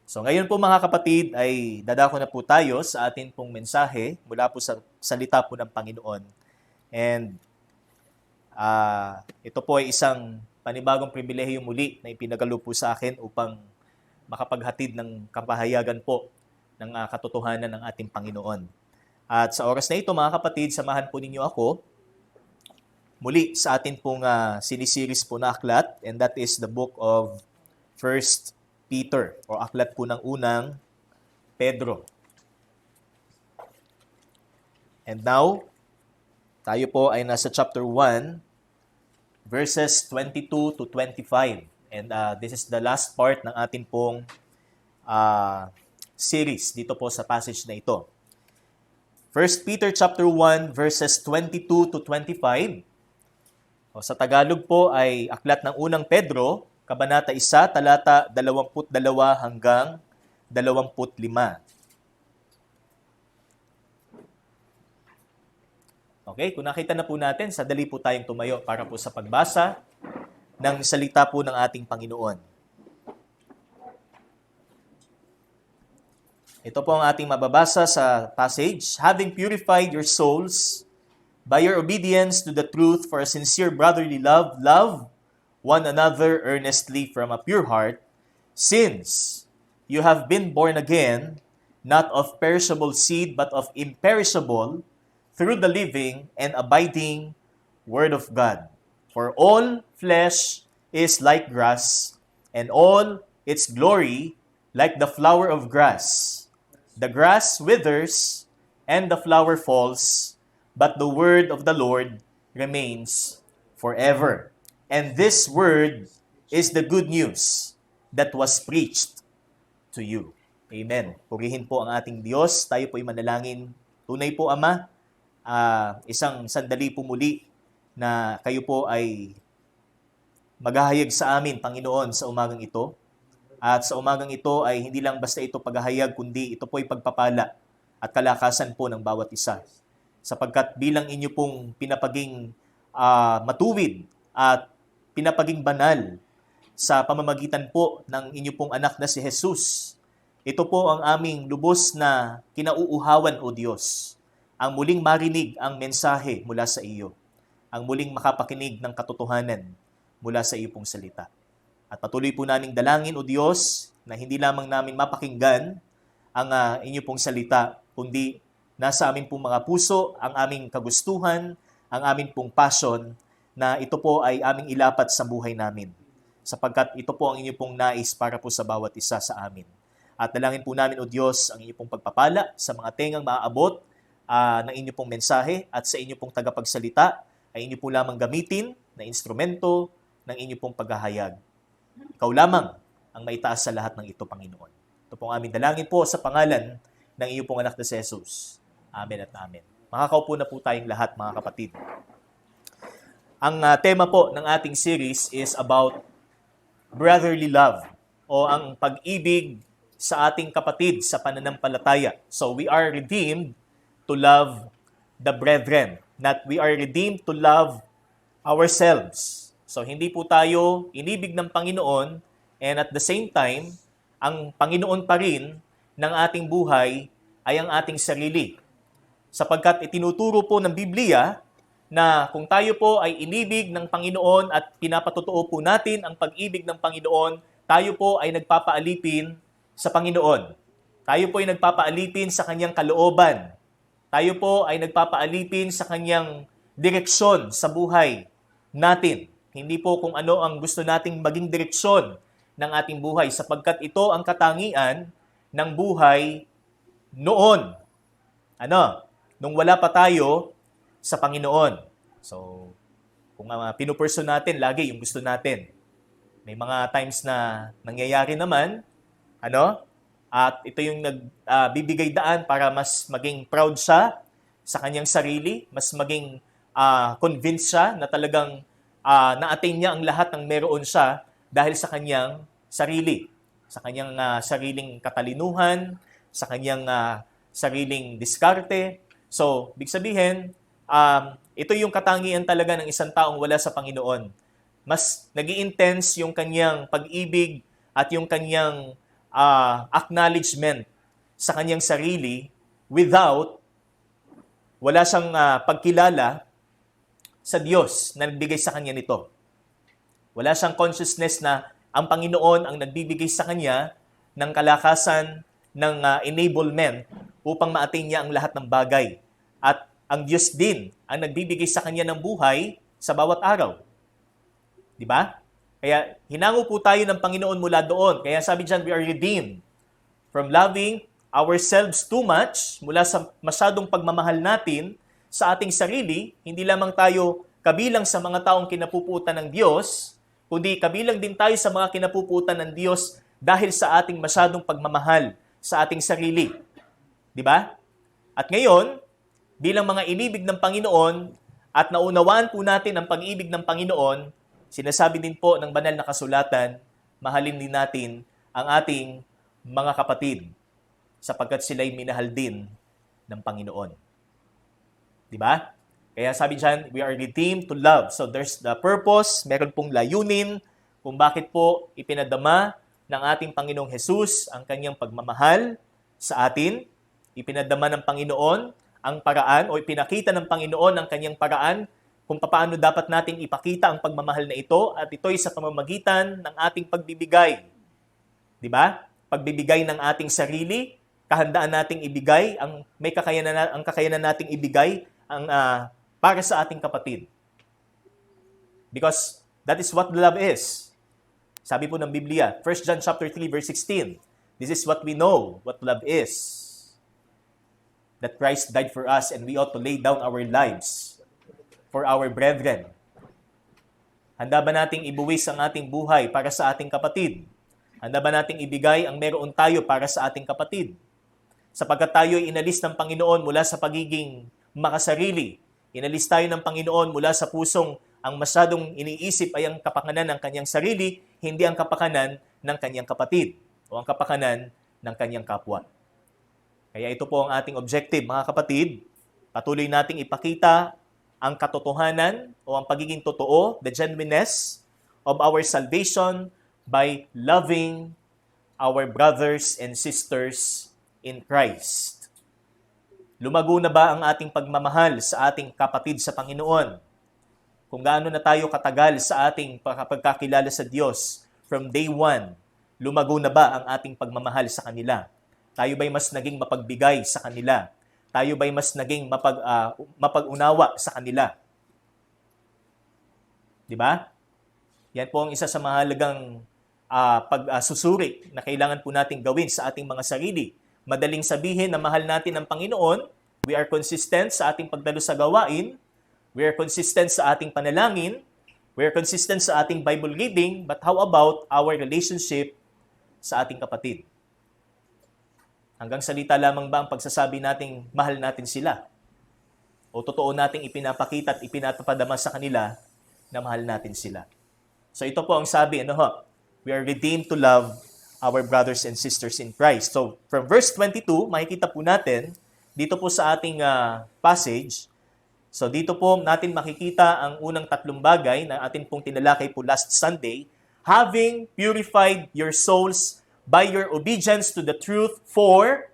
So ngayon po mga kapatid ay dadako na po tayo sa atin pong mensahe mula po sa salita po ng Panginoon. And ito po ay isang panibagong pribilehyo muli na ipinagalo po sa akin upang makapaghatid ng kapahayagan po ng katotohanan ng ating Panginoon. At sa oras na ito mga kapatid, samahan po ninyo ako muli sa atin pong sinisiris po na aklat, and that is the book of First Peter o aklat po ng unang Pedro. And now, tayo po ay nasa chapter 1, verses 22 to 25. And this is the last part ng ating pong series dito po sa passage na ito. First Peter chapter 1, verses 22 to 25. O, sa Tagalog po ay aklat ng unang Pedro, Kabanata 1, talata 22 hanggang 25. Okay, kung nakita na po natin, sadali po tayong tumayo para po sa pagbasa ng salita po ng ating Panginoon. Ito po ang ating mababasa sa passage. Having purified your souls by your obedience to the truth for a sincere brotherly love, love one another earnestly from a pure heart, since you have been born again, not of perishable seed, but of imperishable, through the living and abiding Word of God. For all flesh is like grass, and all its glory like the flower of grass. The grass withers, and the flower falls, but the word of the Lord remains forever. And this word is the good news that was preached to you. Amen. Purihin po ang ating Diyos. Tayo po ay manalangin. Tunay po, Ama, isang sandali po muli na kayo po ay maghahayag sa amin, Panginoon, sa umagang ito. At sa umagang ito ay hindi lang basta ito paghahayag, kundi ito po ay pagpapala at kalakasan po ng bawat isa. Sapagkat bilang inyo pong pinapaging matuwid at pinapaging banal sa pamamagitan po ng inyo pong anak na si Jesus. Ito po ang aming lubos na kinauuhawan, O Diyos. Ang muling marinig ang mensahe mula sa iyo. Ang muling makapakinig ng katotohanan mula sa iyo pong salita. At patuloy po naming dalangin, O Diyos, na hindi lamang namin mapakinggan ang inyo pong salita, kundi nasa amin pong mga puso, ang aming kagustuhan, ang aming pong passion, na ito po ay aming ilapat sa buhay namin. Sapagkat ito po ang inyo pong nais para po sa bawat isa sa amin. At dalangin po namin, O Diyos, ang inyo pong pagpapala sa mga tengang maaabot ng inyo pong mensahe at sa inyo pong tagapagsalita ay inyo po lamang gamitin na instrumento ng inyo pong paghahayag. Ikaw lamang ang maitaas sa lahat ng ito, Panginoon. Ito pong aming dalangin po sa pangalan ng iyong pong anak na si Jesus. Amen at amen. Makakaupo na po tayong lahat, mga kapatid. Ang tema po ng ating series is about brotherly love o ang pag-ibig sa ating kapatid sa pananampalataya. So we are redeemed to love the brethren, not we are redeemed to love ourselves. So hindi po tayo inibig ng Panginoon, and at the same time, ang Panginoon pa rin ng ating buhay ay ang ating sarili. Sapagkat itinuturo po ng Biblia na kung tayo po ay inibig ng Panginoon at pinapatotoo po natin ang pag-ibig ng Panginoon, tayo po ay nagpapaalipin sa Panginoon. Tayo po ay nagpapaalipin sa Kanyang kalooban. Tayo po ay nagpapaalipin sa Kanyang direksyon sa buhay natin. Hindi po kung ano ang gusto nating maging direksyon ng ating buhay, sapagkat ito ang katangian ng buhay noon. Nung wala pa tayo sa Panginoon. So, kung pinupurso natin, lagi yung gusto natin. May mga times na nangyayari naman, at ito yung nagbibigay daan para mas maging proud siya sa kanyang sarili, mas maging convinced siya na talagang na-attain niya ang lahat ng meron siya dahil sa kanyang sarili, sa kanyang sariling katalinuhan, sa kanyang sariling diskarte. So, big sabihin, ito yung katangian talaga ng isang taong wala sa Panginoon. Mas nag-i-intense yung kanyang pag-ibig at yung kanyang acknowledgement sa kanyang sarili wala siyang pagkilala sa Diyos na nagbigay sa kanya nito. Wala siyang consciousness na ang Panginoon ang nagbibigay sa kanya ng kalakasan, ng enablement upang ma-attain niya ang lahat ng bagay. At ang Diyos din ang nagbibigay sa kanya ng buhay sa bawat araw. Di ba? Kaya hinango po tayo ng Panginoon mula doon. Kaya sabi diyan, we are redeemed from loving ourselves too much, mula sa masyadong pagmamahal natin sa ating sarili. Hindi lamang tayo kabilang sa mga taong kinapuputan ng Diyos, kundi kabilang din tayo sa mga kinapuputan ng Diyos dahil sa ating masyadong pagmamahal sa ating sarili. Di ba? At ngayon, bilang mga inibig ng Panginoon at naunawaan po natin ang pag-ibig ng Panginoon, sinasabi din po ng banal na kasulatan, mahalin din natin ang ating mga kapatid sapagkat sila'y minahal din ng Panginoon. Di ba? Kaya sabi diyan, we are redeemed to love. So there's the purpose, meron pong layunin kung bakit po ipinadama ng ating Panginoong Jesus ang kanyang pagmamahal sa atin. Ipinadama ng Panginoon ang paraan o ipinakita ng Panginoon ang kanyang paraan kung paano dapat nating ipakita ang pagmamahal na ito, at ito'y sa pamamagitan ng ating pagbibigay. Di ba? Pagbibigay ng ating sarili, kahandaan nating ibigay, ang kakayanan nating ibigay para sa ating kapatid. Because that is what love is. Sabi po ng Biblia, 1 John chapter 3 verse 16, this is what we know what love is. That Christ died for us and we ought to lay down our lives for our brethren. Handa ba nating ibuwis ang ating buhay para sa ating kapatid? Handa ba nating ibigay ang meron tayo para sa ating kapatid? Sapagkat tayo ay inalis ng Panginoon mula sa pagiging makasarili. Inalis tayo ng Panginoon mula sa pusong ang masyadong iniisip ay ang kapakanan ng kanyang sarili, hindi ang kapakanan ng kanyang kapatid o ang kapakanan ng kanyang kapwa. Kaya ito po ang ating objective, mga kapatid. Patuloy nating ipakita ang katotohanan o ang pagiging totoo, the genuineness of our salvation by loving our brothers and sisters in Christ. Lumago na ba ang ating pagmamahal sa ating kapatid sa Panginoon? Kung gaano na tayo katagal sa ating pagkakilala sa Diyos from day one, lumago na ba ang ating pagmamahal sa kanila? Tayo ba'y mas naging mapagbigay sa kanila? Tayo ba'y mas naging mapag-unawa sa kanila? Di ba? Yan po ang isa sa mahalagang pagsusuri na kailangan po nating gawin sa ating mga sarili. Madaling sabihin na mahal natin ang Panginoon, we are consistent sa ating pagdalo sa gawain, we are consistent sa ating panalangin, we are consistent sa ating Bible reading, but how about our relationship sa ating kapatid? Hanggang salita lamang ba ang pagsasabi nating mahal natin sila? O totoo nating ipinapakita at ipinapapadama sa kanila na mahal natin sila? So ito po ang sabi, we are redeemed to love our brothers and sisters in Christ. So from verse 22, makikita po natin, dito po sa ating passage, so dito po natin makikita ang unang tatlong bagay na atin pong tinalakay po last Sunday, having purified your souls by your obedience to the truth for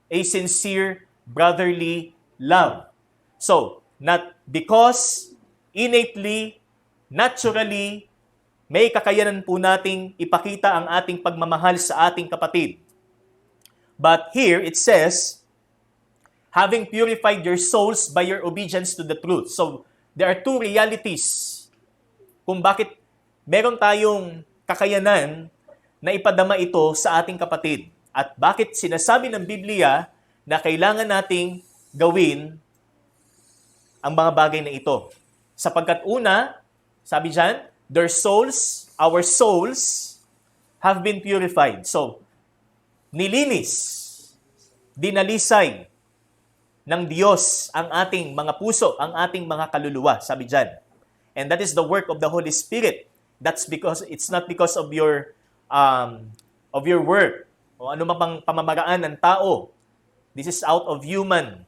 a sincere brotherly love. So, not because innately, naturally, may kakayanan po nating ipakita ang ating pagmamahal sa ating kapatid. But here it says, having purified your souls by your obedience to the truth. So, there are two realities kung bakit meron tayong kakayanan na ipadama ito sa ating kapatid. At bakit sinasabi ng Biblia na kailangan nating gawin ang mga bagay na ito. Sapagkat una, sabi dyan, their souls, our souls, have been purified. So, nilinis, dinalisay ng Diyos ang ating mga puso, ang ating mga kaluluwa, sabi dyan. And that is the work of the Holy Spirit. That's because, it's not because of your work o ano pang pamamaraan ng tao. This is out of human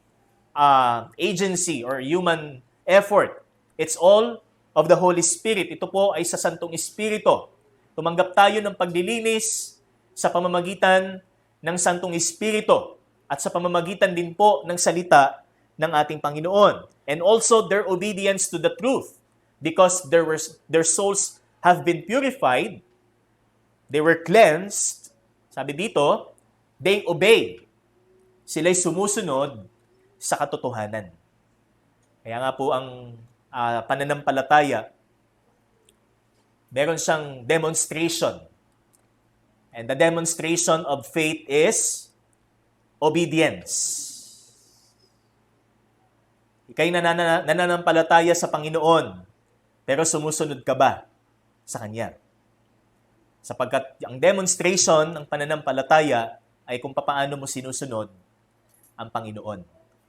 agency or human effort. It's all of the Holy Spirit. Ito po ay sa Santong Espiritu. Tumanggap tayo ng paglilinis, sa pamamagitan ng Santong Espiritu at sa pamamagitan din po ng salita ng ating Panginoon. And also their obedience to the truth, because their souls have been purified, they were cleansed. Sabi dito, they obey. Sila'y sumusunod sa katotohanan. Kaya nga po ang pananampalataya, meron siyang demonstration. And the demonstration of faith is obedience. Ika'y nananampalataya sa Panginoon, pero sumusunod ka ba sa Kanya? Sapagkat ang demonstration ng pananampalataya ay kung paano mo sinusunod ang Panginoon.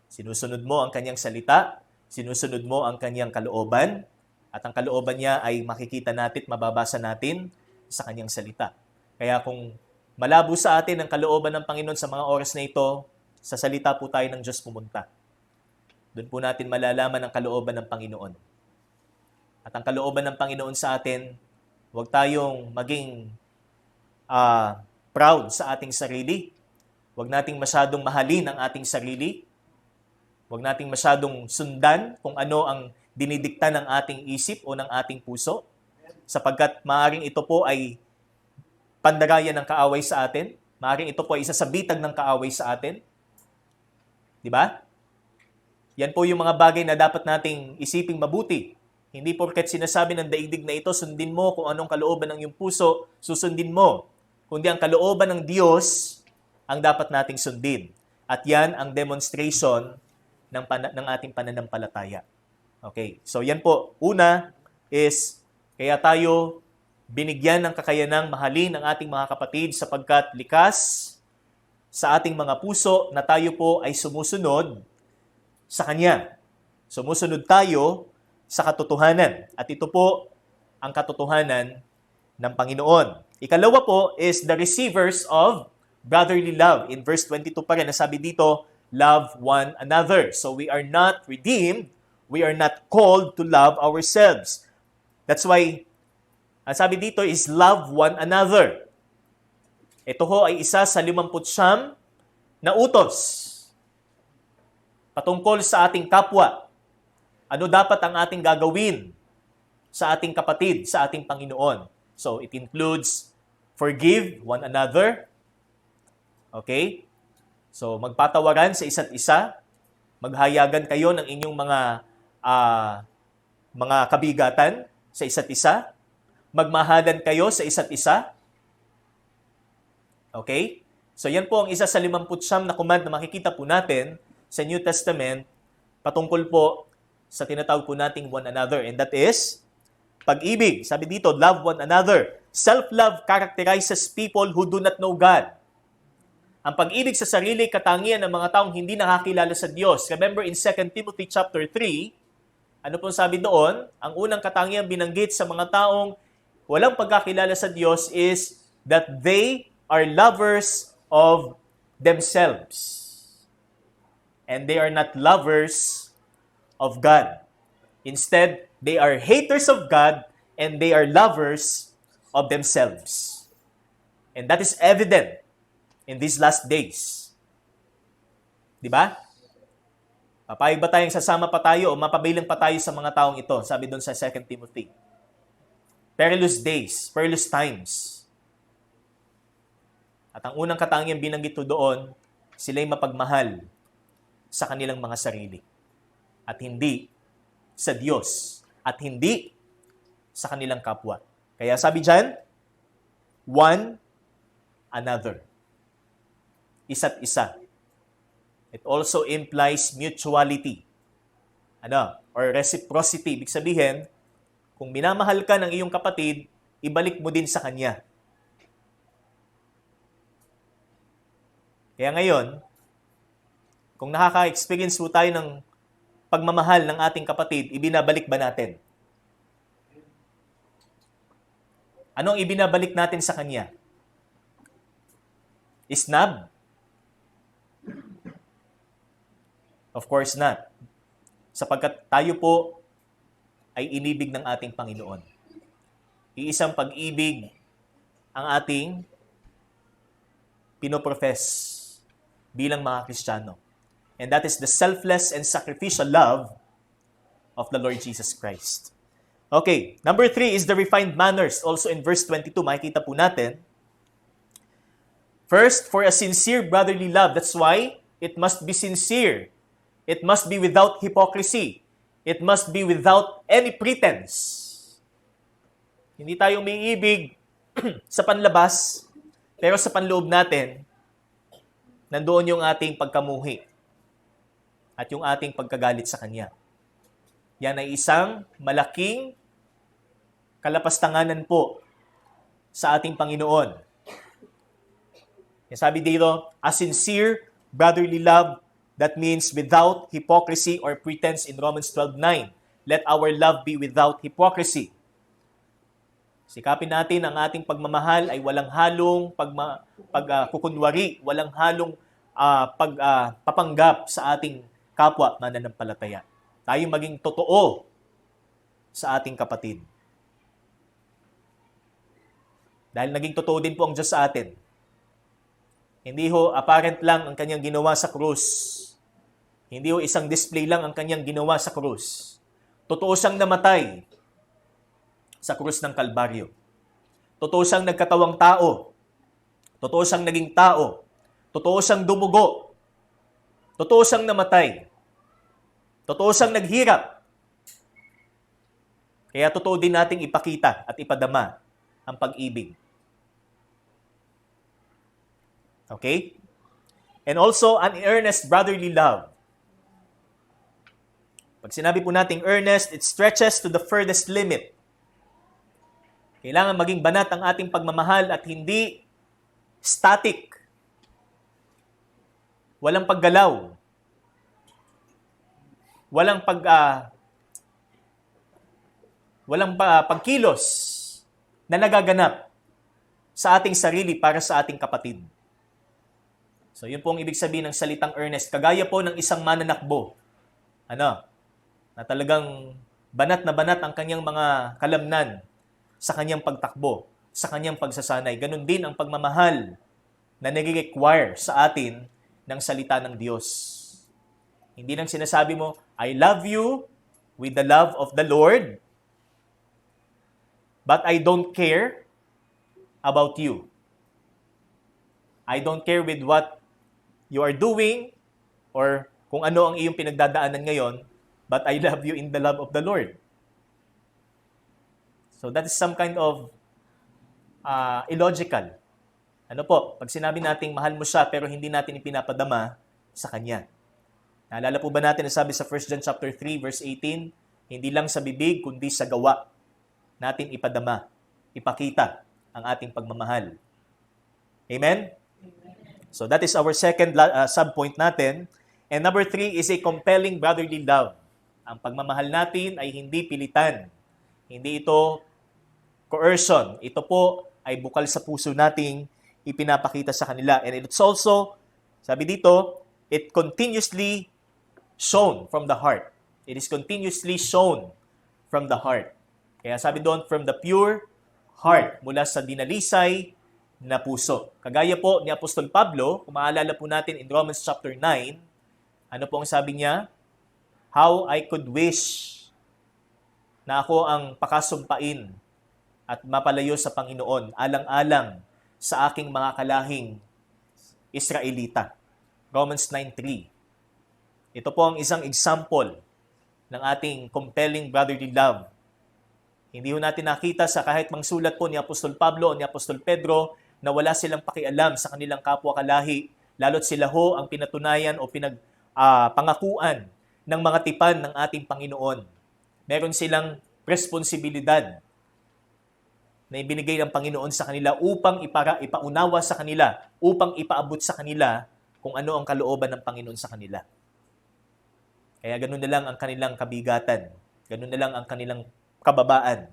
Sinusunod mo ang Kanyang salita, sinusunod mo ang Kanyang kalooban, at ang kalooban niya ay makikita natin, mababasa natin sa Kanyang salita. Kaya kung malabo sa atin ang kalooban ng Panginoon sa mga oras na ito, sa salita po tayo ng Diyos pumunta. Doon po natin malalaman ang kalooban ng Panginoon. At ang kalooban ng Panginoon sa atin, huwag tayong maging proud sa ating sarili. Huwag nating masyadong mahalin ang ating sarili. Huwag nating masyadong sundan kung ano ang dinidikta ng ating isip o ng ating puso. Sapagkat maaaring ito po ay pandarayan ng kaaway sa atin. Maaaring ito po ay isa sa bitag ng kaaway sa atin. Di ba? Yan po yung mga bagay na dapat nating isiping mabuti. Hindi porket sinasabi ng daigdig na ito, sundin mo kung anong kalooban ng iyong puso, susundin mo. Kundi ang kalooban ng Diyos ang dapat nating sundin. At yan ang demonstration ng ating pananampalataya. Okay, so yan po. Una is, kaya tayo binigyan ng kakayanang mahalin ang ating mga kapatid sapagkat likas sa ating mga puso na tayo po ay sumusunod sa Kanya. Sumusunod tayo sa katotohanan. At ito po ang katotohanan ng Panginoon. Ikalawa po is the receivers of brotherly love. In verse 22 pa rin, nasabi dito, love one another. So we are not redeemed, we are not called to love ourselves. That's why ang sabi dito is love one another. Ito ho ay isa sa 59 na utos patungkol sa ating kapwa. Ano dapat ang ating gagawin sa ating kapatid, sa ating Panginoon? So it includes forgive one another. Okay? So magpatawaran sa isa't isa. Maghayagan kayo ng inyong mga kabigatan sa isa't isa. Magmahalan kayo sa isa't isa. Okay? So yan po ang isa sa 59 na command na makikita po natin sa New Testament patungkol po sa tinatawag po nating one another. And that is pag-ibig. Sabi dito, love one another. Self-love characterizes people who do not know God. Ang pag-ibig sa sarili, katangian ng mga taong hindi nakakilala sa Diyos. Remember in 2 Timothy chapter 3, ano pong sabi doon? Ang unang katangian binanggit sa mga taong walang pagkakilala sa Diyos is that they are lovers of themselves. And they are not lovers of God. Instead, they are haters of God and they are lovers of themselves. And that is evident in these last days. Di ba? Papayag ba tayong sasama pa tayo o mapabilang pa tayo sa mga taong ito? Sabi doon sa 2 Timothy. Perilous days, perilous times. At ang unang katangiang binanggit doon, sila'y mapagmahal sa kanilang mga sarili. At hindi sa Diyos. At hindi sa kanilang kapwa. Kaya sabi dyan, one another. Isa't isa. It also implies mutuality. Or reciprocity. Ibig sabihin, kung minamahal ka ng iyong kapatid, ibalik mo din sa kanya. Kaya ngayon, kung nakaka-experience po tayo ng pagmamahal ng ating kapatid, ibinabalik ba natin? Anong ibinabalik natin sa kanya? Isnab? Of course not. Sapagkat tayo po ay inibig ng ating Panginoon. Iisang pag-ibig ang ating pinoprofess bilang mga Kristiyano. And that is the selfless and sacrificial love of the Lord Jesus Christ. Okay, number 3 is the refined manners. Also in verse 22, makikita po natin. First, for a sincere brotherly love. That's why it must be sincere. It must be without hypocrisy. It must be without any pretense. Hindi tayo umiibig sa panlabas, pero sa panloob natin, nandoon yung ating pagkamuhi at yung ating pagkagalit sa Kanya. Yan ay isang malaking kalapastanganan po sa ating Panginoon. Sabi dito, a sincere brotherly love, that means without hypocrisy or pretense in Romans 12:9. Let our love be without hypocrisy. Sikapin natin ang ating pagmamahal ay walang halong pagkukunwari, walang halong papanggap sa ating kapwa mananampalataya. Tayo maging totoo sa ating kapatid. Dahil naging totoo din po ang Diyos sa atin. Hindi ho apparent lang ang kanyang ginawa sa krus. Hindi ho isang display lang ang kanyang ginawa sa krus. Totoo siyang namatay sa krus ng Kalbaryo. Totoo siyang nagkatawang tao. Totoo siyang naging tao. Totoo siyang dumugo. Totoo siyang namatay. Totoo siyang naghirap. Kaya totoo din nating ipakita at ipadama ang pag-ibig. Okay? And also, an earnest brotherly love. Pag sinabi po nating earnest, it stretches to the furthest limit. Kailangan maging banat ang ating pagmamahal at hindi static. Walang paggalaw. Walang pagkilos na nagaganap sa ating sarili para sa ating kapatid. So, yun po ang ibig sabihin ng salitang earnest. Kagaya po ng isang mananakbo. Na talagang banat na banat ang kanyang mga kalamnan sa kanyang pagtakbo, sa kanyang pagsasanay. Ganon din ang pagmamahal na nag-require sa atin ng salita ng Diyos. Hindi lang sinasabi mo, I love you with the love of the Lord, but I don't care about you. I don't care with what you are doing or kung ano ang iyong pinagdadaanan ngayon, but I love you in the love of the Lord. So that is some kind of illogical. Ano po? Pag sinabi nating mahal mo siya pero hindi natin ipinapadama sa Kanya. Naalala po ba natin na sabi sa 1 John chapter 3 verse 18, hindi lang sa bibig kundi sa gawa natin ipadama, ipakita ang ating pagmamahal. Amen? So that is our second subpoint natin. And number 3 is a compelling brotherly love. Ang pagmamahal natin ay hindi pilitan. Hindi ito coercion. Ito po ay bukal sa puso nating ipinapakita sa kanila. And it's also, sabi dito, it continuously shown from the heart. It is continuously shown from the heart. Kaya sabi doon, from the pure heart, mula sa dinalisay na puso. Kagaya po ni Apostol Pablo, kung maalala po natin in Romans chapter 9, ano po ang sabi niya? How I could wish na ako ang pakasumpain at mapalayo sa Panginoon, alang-alang sa aking mga kalahing Israelita. Romans 9:3. Ito po ang isang example ng ating compelling brotherly love. Hindi ho natin nakita sa kahit mang sulat po ni Apostol Pablo o ni Apostol Pedro na wala silang pakialam sa kanilang kapwa kalahi, lalo't sila ho ang pinatunayan o pangakuan ng mga tipan ng ating Panginoon. Meron silang responsibilidad na ibinigay ng Panginoon sa kanila upang ipaunawa sa kanila, upang ipaabot sa kanila kung ano ang kalooban ng Panginoon sa kanila. Kaya ganun na lang ang kanilang kabigatan, ganun na lang ang kanilang kababaan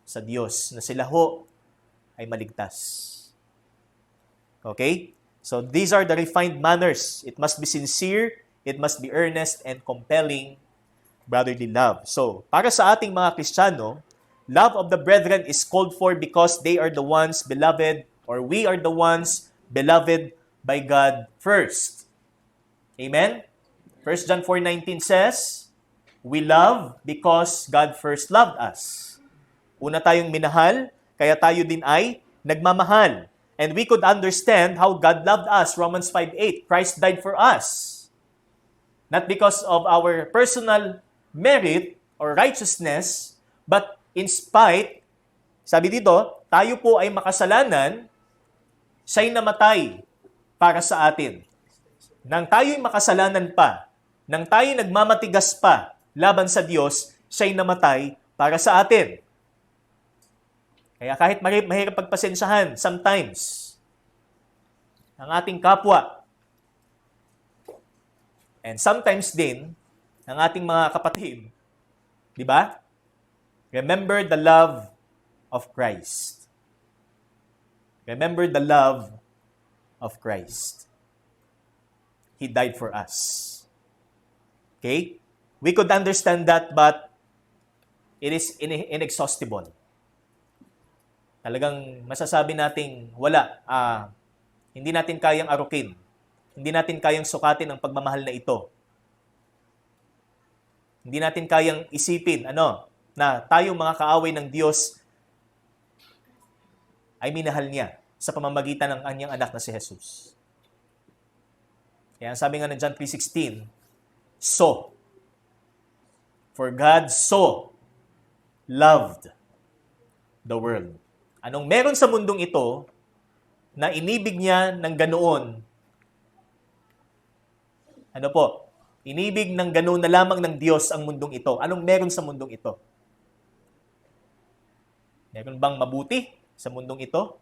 sa Diyos, na sila ho ay maligtas. Okay? So these are the refined manners. It must be sincere, it must be earnest and compelling brotherly love. So, para sa ating mga Kristiyano, love of the brethren is called for because they are the ones beloved, or we are the ones beloved by God first. Amen? 1 John 4:19 says, we love because God first loved us. Una tayong minahal, kaya tayo din ay nagmamahal. And we could understand how God loved us. Romans 5:8, Christ died for us. Not because of our personal merit or righteousness, but in spite, sabi dito, tayo po ay makasalanan, siya'y namatay para sa atin. Nang tayo'y makasalanan pa, nang tayo'y nagmamatigas pa laban sa Diyos, siya'y namatay para sa atin. Kaya kahit mahirap pagpasensyahan sometimes ang ating kapwa, and sometimes din ang ating mga kapatid, di ba? Remember the love of Christ. Remember the love of Christ. He died for us. Okay? We could understand that, but it is inexhaustible. Talagang masasabi nating wala. Hindi natin kayang arukin. Hindi natin kayang sukatin ang pagmamahal na ito. Hindi natin kayang isipin, na tayong mga kaaway ng Diyos ay minahal niya sa pamamagitan ng kanyang anak na si Jesus. Kaya sabi nga ng John 3:16, so, for God so loved the world. Anong meron sa mundong ito na inibig niya ng ganoon? Ano po? Inibig ng ganoon na lamang ng Diyos ang mundong ito. Anong meron sa mundong ito? Meron bang mabuti sa mundong ito?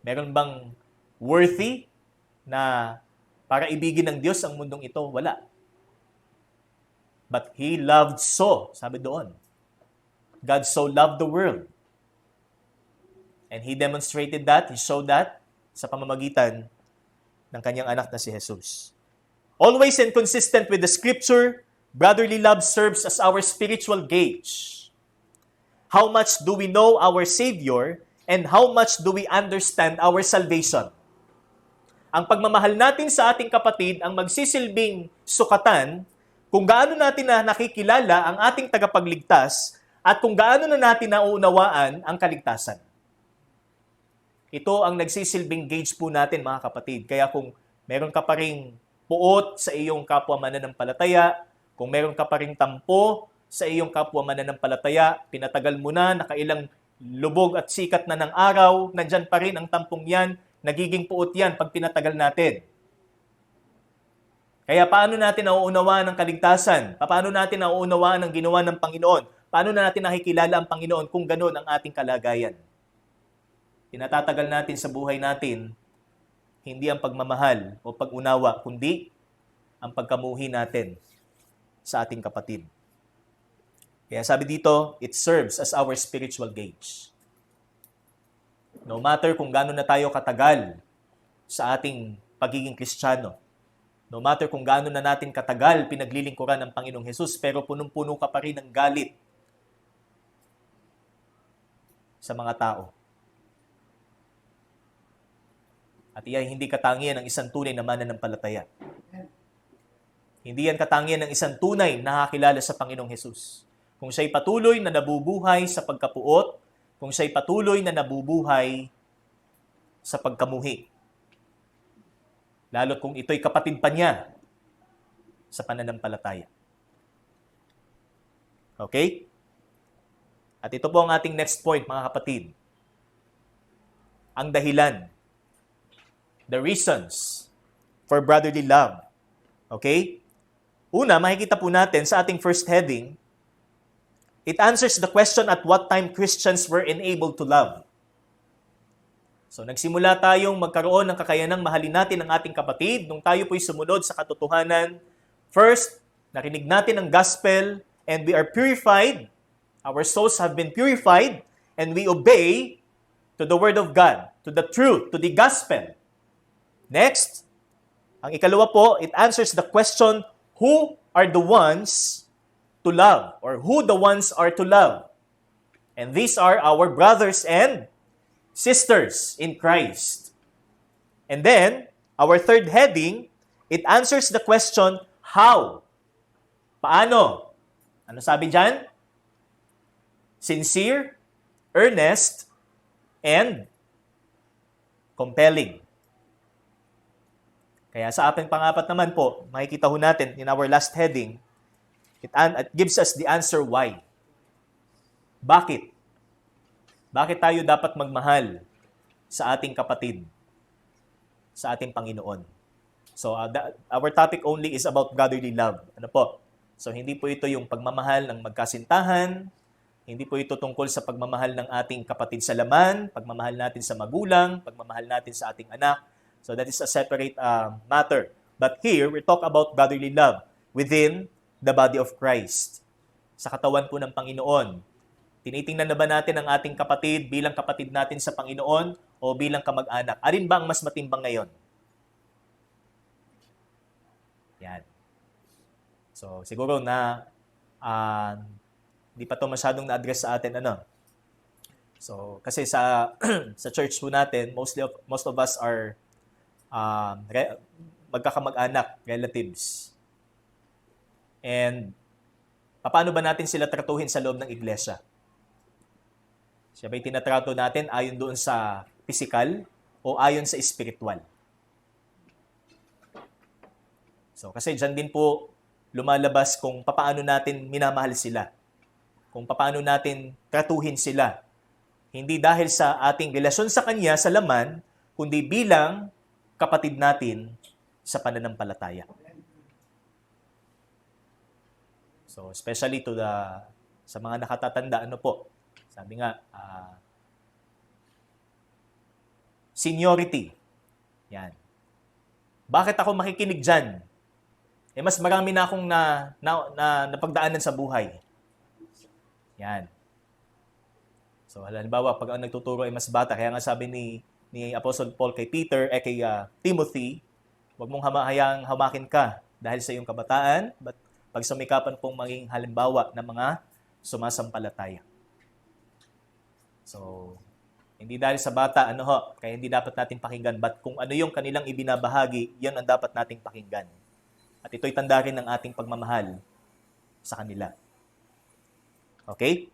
Meron bang worthy na para ibigin ng Diyos ang mundong ito? Wala. But He loved so, sabi doon. God so loved the world. And He demonstrated that, He showed that sa pamamagitan ng kanyang anak na si Jesus. Always and consistent with the Scripture, brotherly love serves as our spiritual gauge. How much do we know our Savior and how much do we understand our salvation? Ang pagmamahal natin sa ating kapatid ang magsisilbing sukatan kung gaano natin na nakikilala ang ating tagapagligtas at kung gaano na natin nauunawaan ang kaligtasan. Ito ang nagsisilbing gauge po natin, mga kapatid. Kaya kung meron ka pa ring puot sa iyong kapwa mananampalataya, kung meron ka pa ring tampo sa iyong kapwa mananampalataya, pinatagal mo na, nakailang lubog at sikat na ng araw, nandyan pa rin ang tampong yan, nagiging puot yan pag pinatagal natin. Kaya paano natin nauunawaan ang kaligtasan? Paano natin nauunawaan ang ginawa ng Panginoon? Paano na natin nakikilala ang Panginoon kung gano'n ang ating kalagayan? Pinatatagal natin sa buhay natin, hindi ang pagmamahal o pag-unawa, kundi ang pagkamuhi natin sa ating kapatid. Kaya sabi dito, it serves as our spiritual gauge. No matter kung gaano na tayo katagal sa ating pagiging Kristiyano, no matter kung gaano na natin katagal pinaglilingkuran ng Panginoong Hesus, pero punong-puno ka pa rin ng galit sa mga tao. At iyan hindi katangian ng isang tunay na mananampalataya. Hindi yan katangian ng isang tunay na nakakilala sa Panginoong Hesus. Kung siya'y patuloy na nabubuhay sa pagkapuot, kung siya'y patuloy na nabubuhay sa pagkamuhi. Lalo kung ito'y kapatid pa niya sa pananampalataya. Okay? At ito po ang ating next point, mga kapatid. Ang dahilan. The reasons for brotherly love. Okay? Una, makikita po natin sa ating first heading, it answers the question at what time Christians were enabled to love. So, nagsimula tayong magkaroon ng kakayanang mahalin natin ang ating kapatid nung tayo po'y sumunod sa katotohanan. First, narinig natin ang gospel and we are purified. Our souls have been purified and we obey to the word of God, to the truth, to the gospel. Next, ang ikalawa po, it answers the question, who are the ones to love? Or who the ones are to love? And these are our brothers and sisters in Christ. And then, our third heading, it answers the question, how? Paano? Ano sabi dyan? Sincere, earnest, and compelling. Kaya sa ating pang-apat naman po, makikita ho natin in our last heading, it gives us the answer why. Bakit? Bakit tayo dapat magmahal sa ating kapatid, sa ating Panginoon? So, our topic only is about brotherly love. Ano po? So, hindi po ito yung pagmamahal ng magkasintahan, hindi po ito tungkol sa pagmamahal ng ating kapatid sa laman, pagmamahal natin sa magulang, pagmamahal natin sa ating anak. So, that is a separate matter. But here, we talk about brotherly love within the body of Christ. Sa katawan po ng Panginoon. Tinitingnan na ba natin ang ating kapatid bilang kapatid natin sa Panginoon o bilang kamag-anak? Alin ba ang mas matimbang ngayon? Yan. So, siguro na hindi pa ito masyadong na-address sa atin. So, kasi sa sa church po natin, most of us are magkakamag-anak, relatives. And paano ba natin sila tratuhin sa loob ng iglesia? Siya ba'y tinatrato natin ayon doon sa physical o ayon sa spiritual? So, kasi dyan din po lumalabas kung paano natin minamahal sila. Kung paano natin tratuhin sila. Hindi dahil sa ating relasyon sa Kanya, sa laman, kundi bilang kapatid natin sa pananampalataya. So, especially sa mga nakatatanda, sabi nga, seniority. Yan. Bakit ako makikinig dyan? Mas marami na akong napagdaanan sa buhay. Yan. So, halimbawa, pag ang nagtuturo ay mas bata, kaya nga sabi ni Apostle Paul kay Peter, kay Timothy, huwag mong hayang hamakin ka dahil sa iyong kabataan, but pagsumikapan pong maging halimbawa ng mga sumasampalataya. So, hindi dahil sa bata, kaya hindi dapat natin pakinggan, but kung ano yung kanilang ibinabahagi, yan ang dapat nating pakinggan. At ito'y tanda rin ng ating pagmamahal sa kanila. Okay?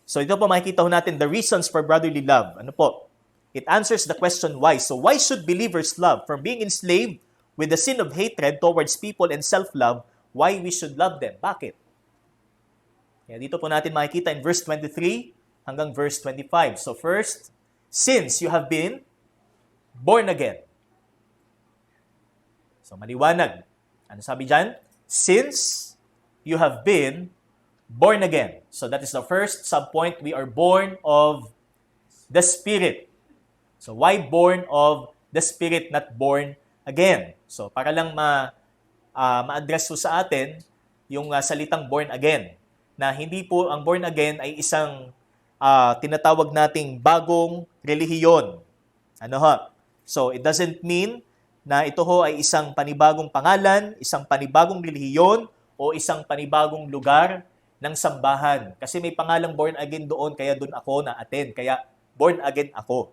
So ito po makikita ho natin the reasons for brotherly love. It answers the question why. So why should believers love? From being enslaved with the sin of hatred towards people and self-love, why we should love them? Bakit? Kaya dito po natin makikita in verse 23 hanggang verse 25. So first, since you have been born again. So maliwanag. Ano sabi dyan? Since you have been born again. So that is the first subpoint. We are born of the Spirit. So why born of the Spirit, not born again? So para lang ma-address po sa atin yung salitang born again. Na hindi po ang born again ay isang tinatawag nating bagong relihiyon. So it doesn't mean na ito ho ay isang panibagong pangalan, isang panibagong relihiyon, o isang panibagong lugar ng sambahan. Kasi may pangalang born again doon, kaya doon ako na-attend. Kaya born again ako.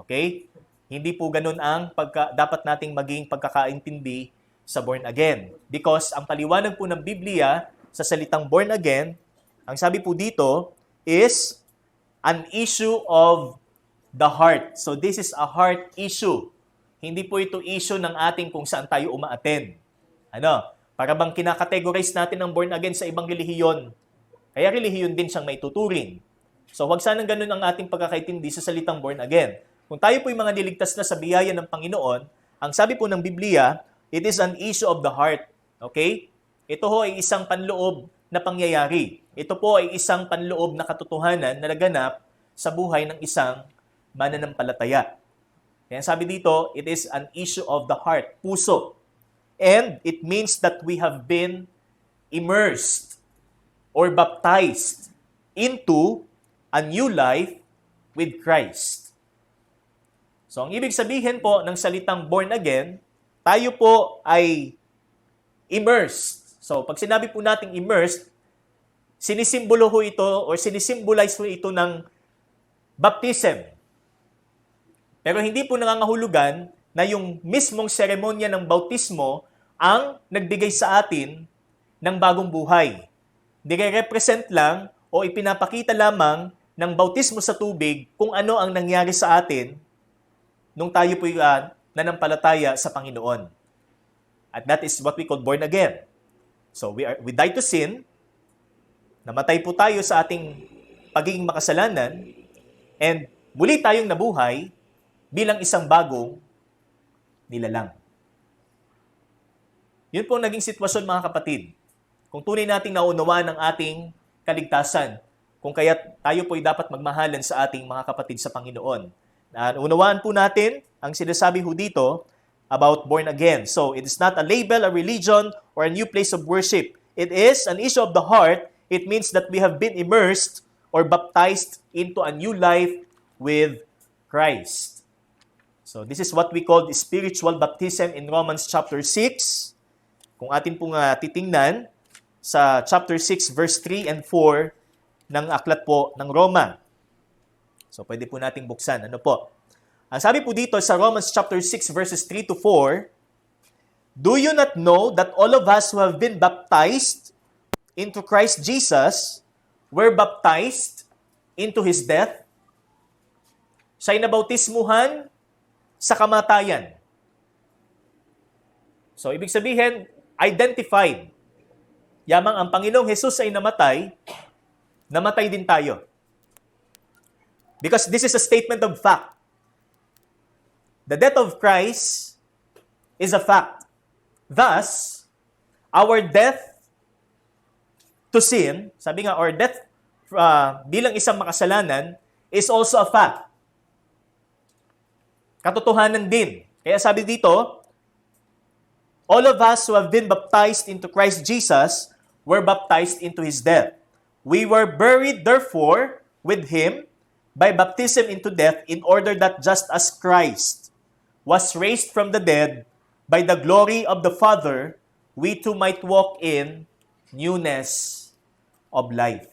Okay? Hindi po ganun ang dapat nating maging pagkakaintindi sa born again. Because ang paliwanag po ng Biblia sa salitang born again, ang sabi po dito is an issue of the heart. So this is a heart issue. Hindi po ito issue ng ating kung saan tayo uma-attend. Para bang kinakategorize natin ang born again sa ibang relihiyon. Kaya relihiyon din siyang maituturing. So huwag sanang ganun ang ating pagkakaintindi sa salitang born again. Kung tayo po'y mga niligtas na sa biyaya ng Panginoon, ang sabi po ng Biblia, it is an issue of the heart. Okay? Ito ho ay isang panloob na pangyayari. Ito po ay isang panloob na katotohanan na naganap sa buhay ng isang mananampalataya. Kaya sabi dito, it is an issue of the heart, puso. And it means that we have been immersed or baptized into a new life with Christ. So ang ibig sabihin po ng salitang born again, tayo po ay immersed. So pag sinabi po nating immersed, sinisimbolo ho ito or sinisimbolize ho ito ng baptism. Pero hindi po nangangahulugan na yung mismong seremonya ng bautismo ang nagbigay sa atin ng bagong buhay. Nire-represent lang o ipinapakita lamang ng bautismo sa tubig kung ano ang nangyari sa atin nung tayo po'y nanampalataya sa Panginoon. At that is what we call born again. So we die to sin, namatay po tayo sa ating pagiging makasalanan, and muli tayong nabuhay bilang isang bagong nilalang. Yun po ang naging sitwasyon, mga kapatid. Kung tunay nating naunawaan ang ating kaligtasan, kung kaya tayo po'y dapat magmahalan sa ating mga kapatid sa Panginoon. Unawaan po natin ang sinasabi ho dito about born again. So, it is not a label, a religion, or a new place of worship. It is an issue of the heart. It means that we have been immersed or baptized into a new life with Christ. So, this is what we call the spiritual baptism in Romans chapter 6. Kung atin pong titingnan sa chapter 6, verse 3 and 4 ng aklat po ng Roma. So, pwede po nating buksan. Ano po? Ang sabi po dito sa Romans chapter 6, verses 3 to 4, "Do you not know that all of us who have been baptized into Christ Jesus were baptized into His death?" Siya'y nabautismuhan sa kamatayan. So, ibig sabihin, identified. Yamang ang Panginoong Jesus ay namatay, namatay din tayo. Because this is a statement of fact. The death of Christ is a fact. Thus, our death to sin, sabi nga, our death bilang isang makasalanan is also a fact. Katotohanan din. Kaya sabi dito, all of us who have been baptized into Christ Jesus were baptized into His death. We were buried, therefore, with Him by baptism into death, in order that just as Christ was raised from the dead by the glory of the Father, we too might walk in newness of life.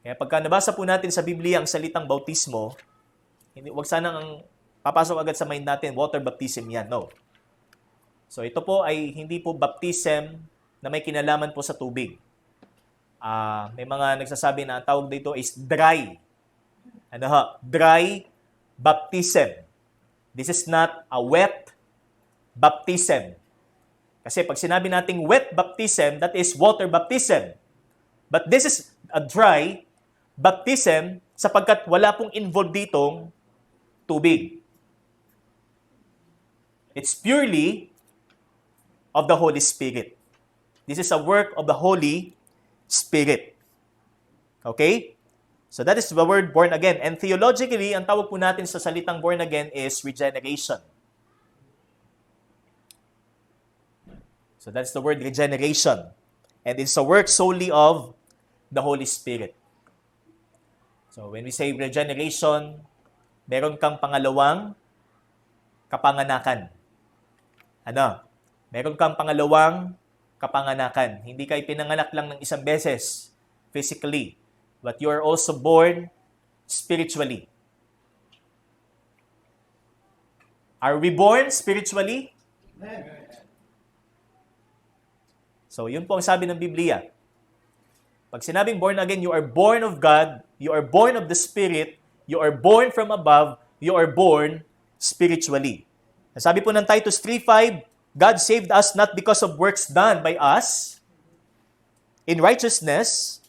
Kaya pagka nabasa po natin sa Biblia ang salitang bautismo, wag sanang ang papasok agad sa mind natin, water baptism yan. No. So ito po ay hindi po baptism na may kinalaman po sa tubig. May mga nagsasabi na ang tawag dito is dry. Dry baptism. This is not a wet baptism. Kasi pag sinabi nating wet baptism, that is water baptism. But this is a dry baptism sapagkat wala pong involved ditong tubig. It's purely of the Holy Spirit. This is a work of the Holy Spirit. Okay? So that is the word born again. And theologically, ang tawag po natin sa salitang born again is regeneration. So that's the word regeneration. And it's a work solely of the Holy Spirit. So when we say regeneration, meron kang pangalawang kapanganakan. Meron kang pangalawang kapanganakan. Hindi ka ipinanganak lang ng isang beses physically, but you are also born spiritually. Are we born spiritually? Amen. So, yun po ang sabi ng Biblia. Pag sinabing born again, you are born of God, you are born of the Spirit, you are born from above, you are born spiritually. Sabi po ng Titus 3:5, God saved us not because of works done by us in righteousness,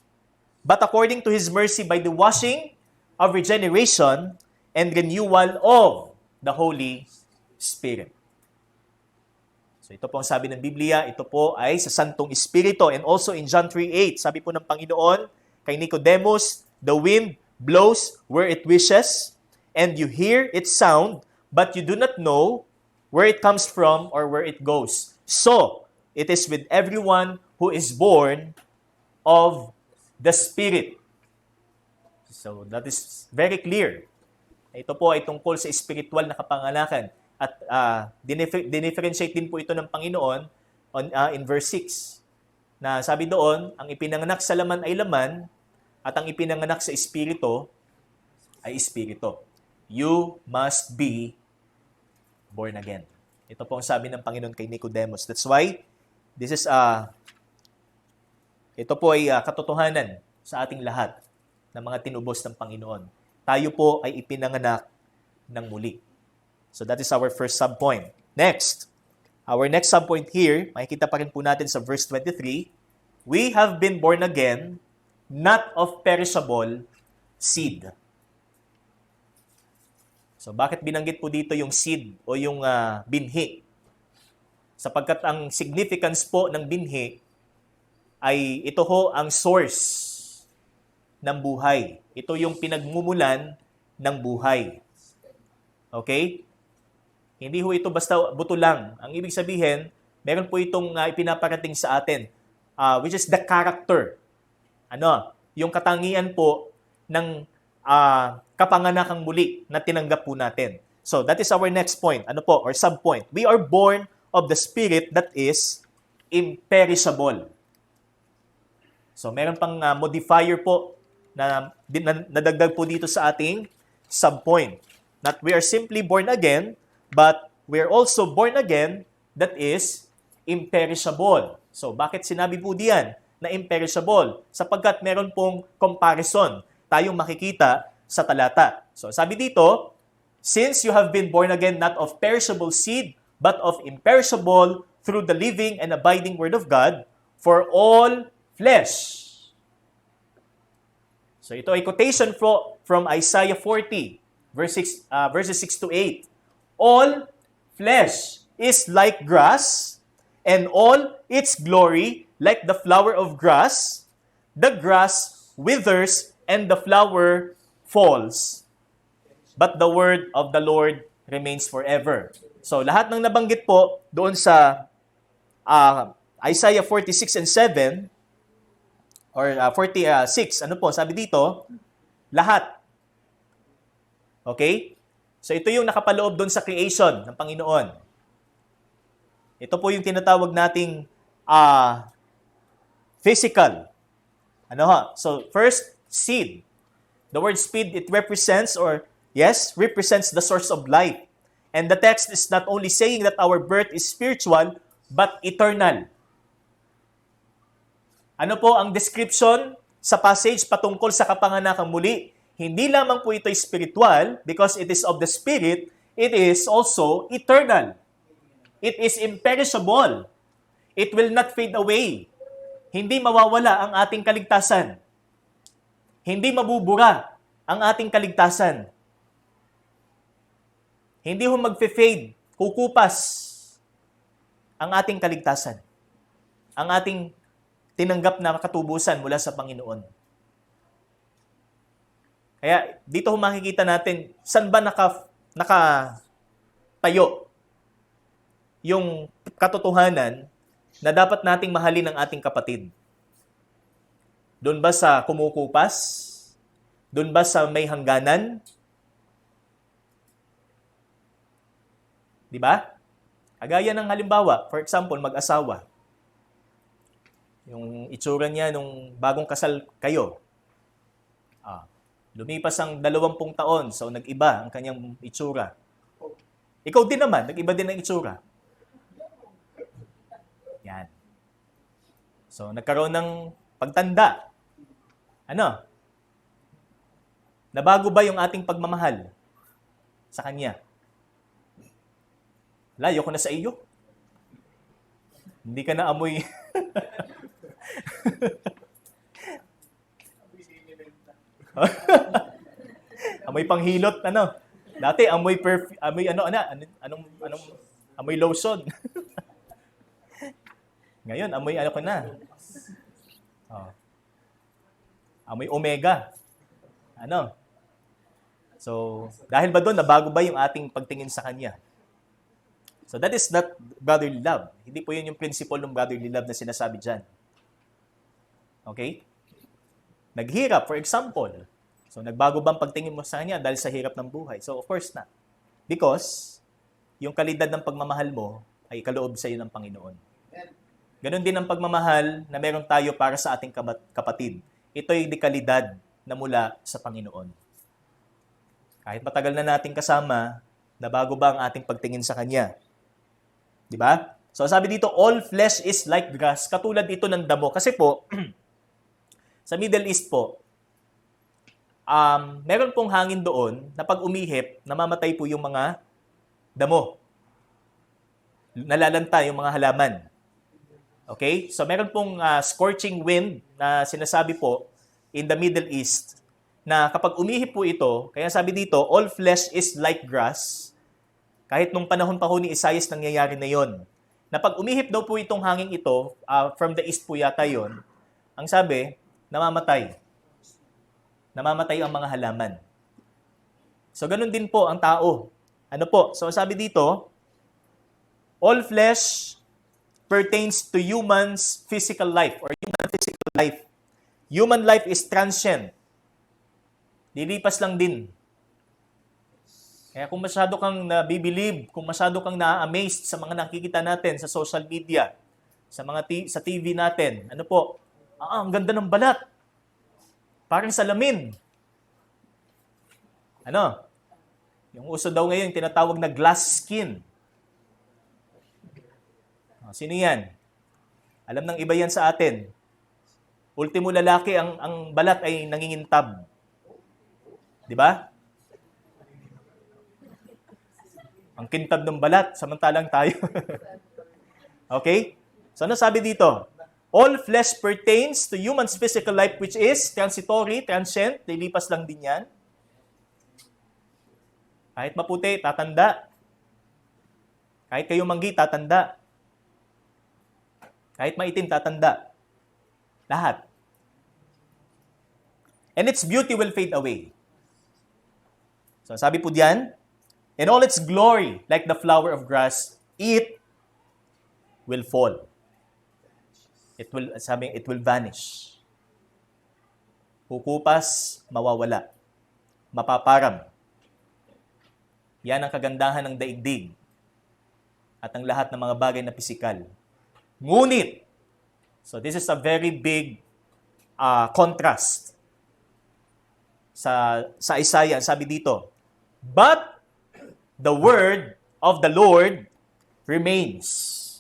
but according to His mercy by the washing of regeneration and renewal of the Holy Spirit. So ito po ang sabi ng Biblia, ito po ay sa Santong Espiritu. And also in John 3:8, sabi po ng Panginoon kay Nicodemus, the wind blows where it wishes, and you hear its sound, but you do not know where it comes from or where it goes. So, it is with everyone who is born of the Spirit. So, that is very clear. Ito po ay tungkol sa spiritual na kapanganakan. At dinifferentiate din po ito ng Panginoon in verse 6. Na sabi doon, ang ipinanganak sa laman ay laman, at ang ipinanganak sa Espiritu ay Espiritu. You must be born again. Ito po ang sabi ng Panginoon kay Nicodemus. That's why, this is ito po ay katotohanan sa ating lahat ng mga tinubos ng Panginoon. Tayo po ay ipinanganak ng muli. So that is our first subpoint. Next, our next subpoint here, makikita pa rin po natin sa verse 23, we have been born again, not of perishable seed. So bakit binanggit po dito yung seed o yung binhi? Sapagkat ang significance po ng binhi ay ito ho ang source ng buhay. Ito yung pinagmumulan ng buhay. Okay? Hindi ho ito basta buto lang. Ang ibig sabihin, meron po itong ipinaparating sa atin, which is the character. Yung katangian po ng kapanganakang muli na tinanggap po natin. So, that is our next point. Or subpoint. We are born of the Spirit that is imperishable. So, meron pang modifier po na nadagdag po dito sa ating subpoint. Not we are simply born again, but we are also born again that is imperishable. So, bakit sinabi po diyan na imperishable? Sapagkat meron pong comparison tayong makikita sa talata. So, sabi dito, since you have been born again not of perishable seed, but of imperishable through the living and abiding Word of God, for all flesh. So ito ay quotation from Isaiah 40, verses 6 to 8. All flesh is like grass, and all its glory like the flower of grass. The grass withers, and the flower falls. But the word of the Lord remains forever. So lahat ng nabanggit po doon sa Isaiah 46 and 7, or 46, sabi dito, lahat. Okay? So ito yung nakapaloob doon sa creation ng Panginoon. Ito po yung tinatawag nating physical. So first, seed. The word seed, it represents the source of life. And the text is not only saying that our birth is spiritual, but eternal. Ano po ang description sa passage patungkol sa kapanganakang muli? Hindi lamang po ito spiritual, because it is of the Spirit, it is also eternal. It is imperishable. It will not fade away. Hindi mawawala ang ating kaligtasan. Hindi mabubura ang ating kaligtasan. Hindi ho magfe-fade, kukupas ang ating kaligtasan. Ang ating tinanggap na katubusan mula sa Panginoon. Kaya dito ho makikita natin saan ba nakatayo yung katotohanan na dapat nating mahalin ang ating kapatid. Doon ba sa kumukupas? Doon ba sa may hangganan? Di ba? Kagaya ng halimbawa, for example, mag-asawa. Yung itsura niya nung bagong kasal kayo. Lumipas ang 20 taon, so nag-iba ang kanyang itsura. Ikaw din naman, nag-iba din ang itsura. Yan. So, nagkaroon ng pagtanda. Nabago ba yung ating pagmamahal sa Kanya? Layo ko na sa iyo. Hindi ka na amoy. Amoy panghilot, Dati amoy amoy lotion. Ngayon amoy ko na. Amoy omega. So, dahil ba doon nabago ba yung ating pagtingin sa Kanya? So that is not brotherly love. Hindi po yun yung principle ng brotherly love na sinasabi dyan. Okay? Naghirap, for example. So nagbago ba ang pagtingin mo sa Kanya dahil sa hirap ng buhay? So of course not. Because yung kalidad ng pagmamahal mo ay kaloob sa iyo ng Panginoon. Ganon din ang pagmamahal na meron tayo para sa ating kapatid. Ito ay dekalidad na mula sa Panginoon. Kahit matagal na nating kasama, Nabago ba ang ating pagtingin sa Kanya? Di ba? So sabi dito, all flesh is like grass. Katulad ito ng damo. Kasi po, sa Middle East po, meron pong hangin doon na pag umihip, namamatay po yung mga damo. Nalalanta yung mga halaman. Okay? So meron pong scorching wind na sinasabi po in the Middle East na kapag umihip po ito, kaya sabi dito, all flesh is like grass. Kahit nung panahon pa ho ni Isaias nangyayari na yon. Na pag umihip daw po itong hangin ito, from the east po yata yon, ang sabi, namamatay. Namamatay ang mga halaman. So ganun din po ang tao. Ano po? So sabi dito, all flesh pertains to human's physical life or human physical life. Human life is transient. Lilipas lang din. Kaya kung masyado kang nabibilib, kung masyado kang na-amazed sa mga nakikita natin sa social media, sa mga sa TV natin, ano po? Ang ganda ng balat. Parang salamin. Ano? Yung uso daw ngayon, tinatawag na glass skin. Sino yan? Alam ng iba yan sa atin. Ultimo lalaki, ang balat ay nangingintab. Di ba? Ang kintab ng balat, samantalang tayo. Okay? So ano sabi dito? All flesh pertains to human's physical life which is transitory, transient, lilipas lang din yan. Kahit maputi, tatanda. Kahit kayo manggi, tatanda. Kahit maitim, tatanda. Lahat. And its beauty will fade away. So sabi po diyan, in all its glory, like the flower of grass, it will fall. It will vanish. Kukupas, mawawala. Mapaparam. Yan ang kagandahan ng daigdig at ang lahat ng mga bagay na pisikal. Ngunit, so this is a very big contrast sa Isaiah. Sabi dito, but the word of the Lord remains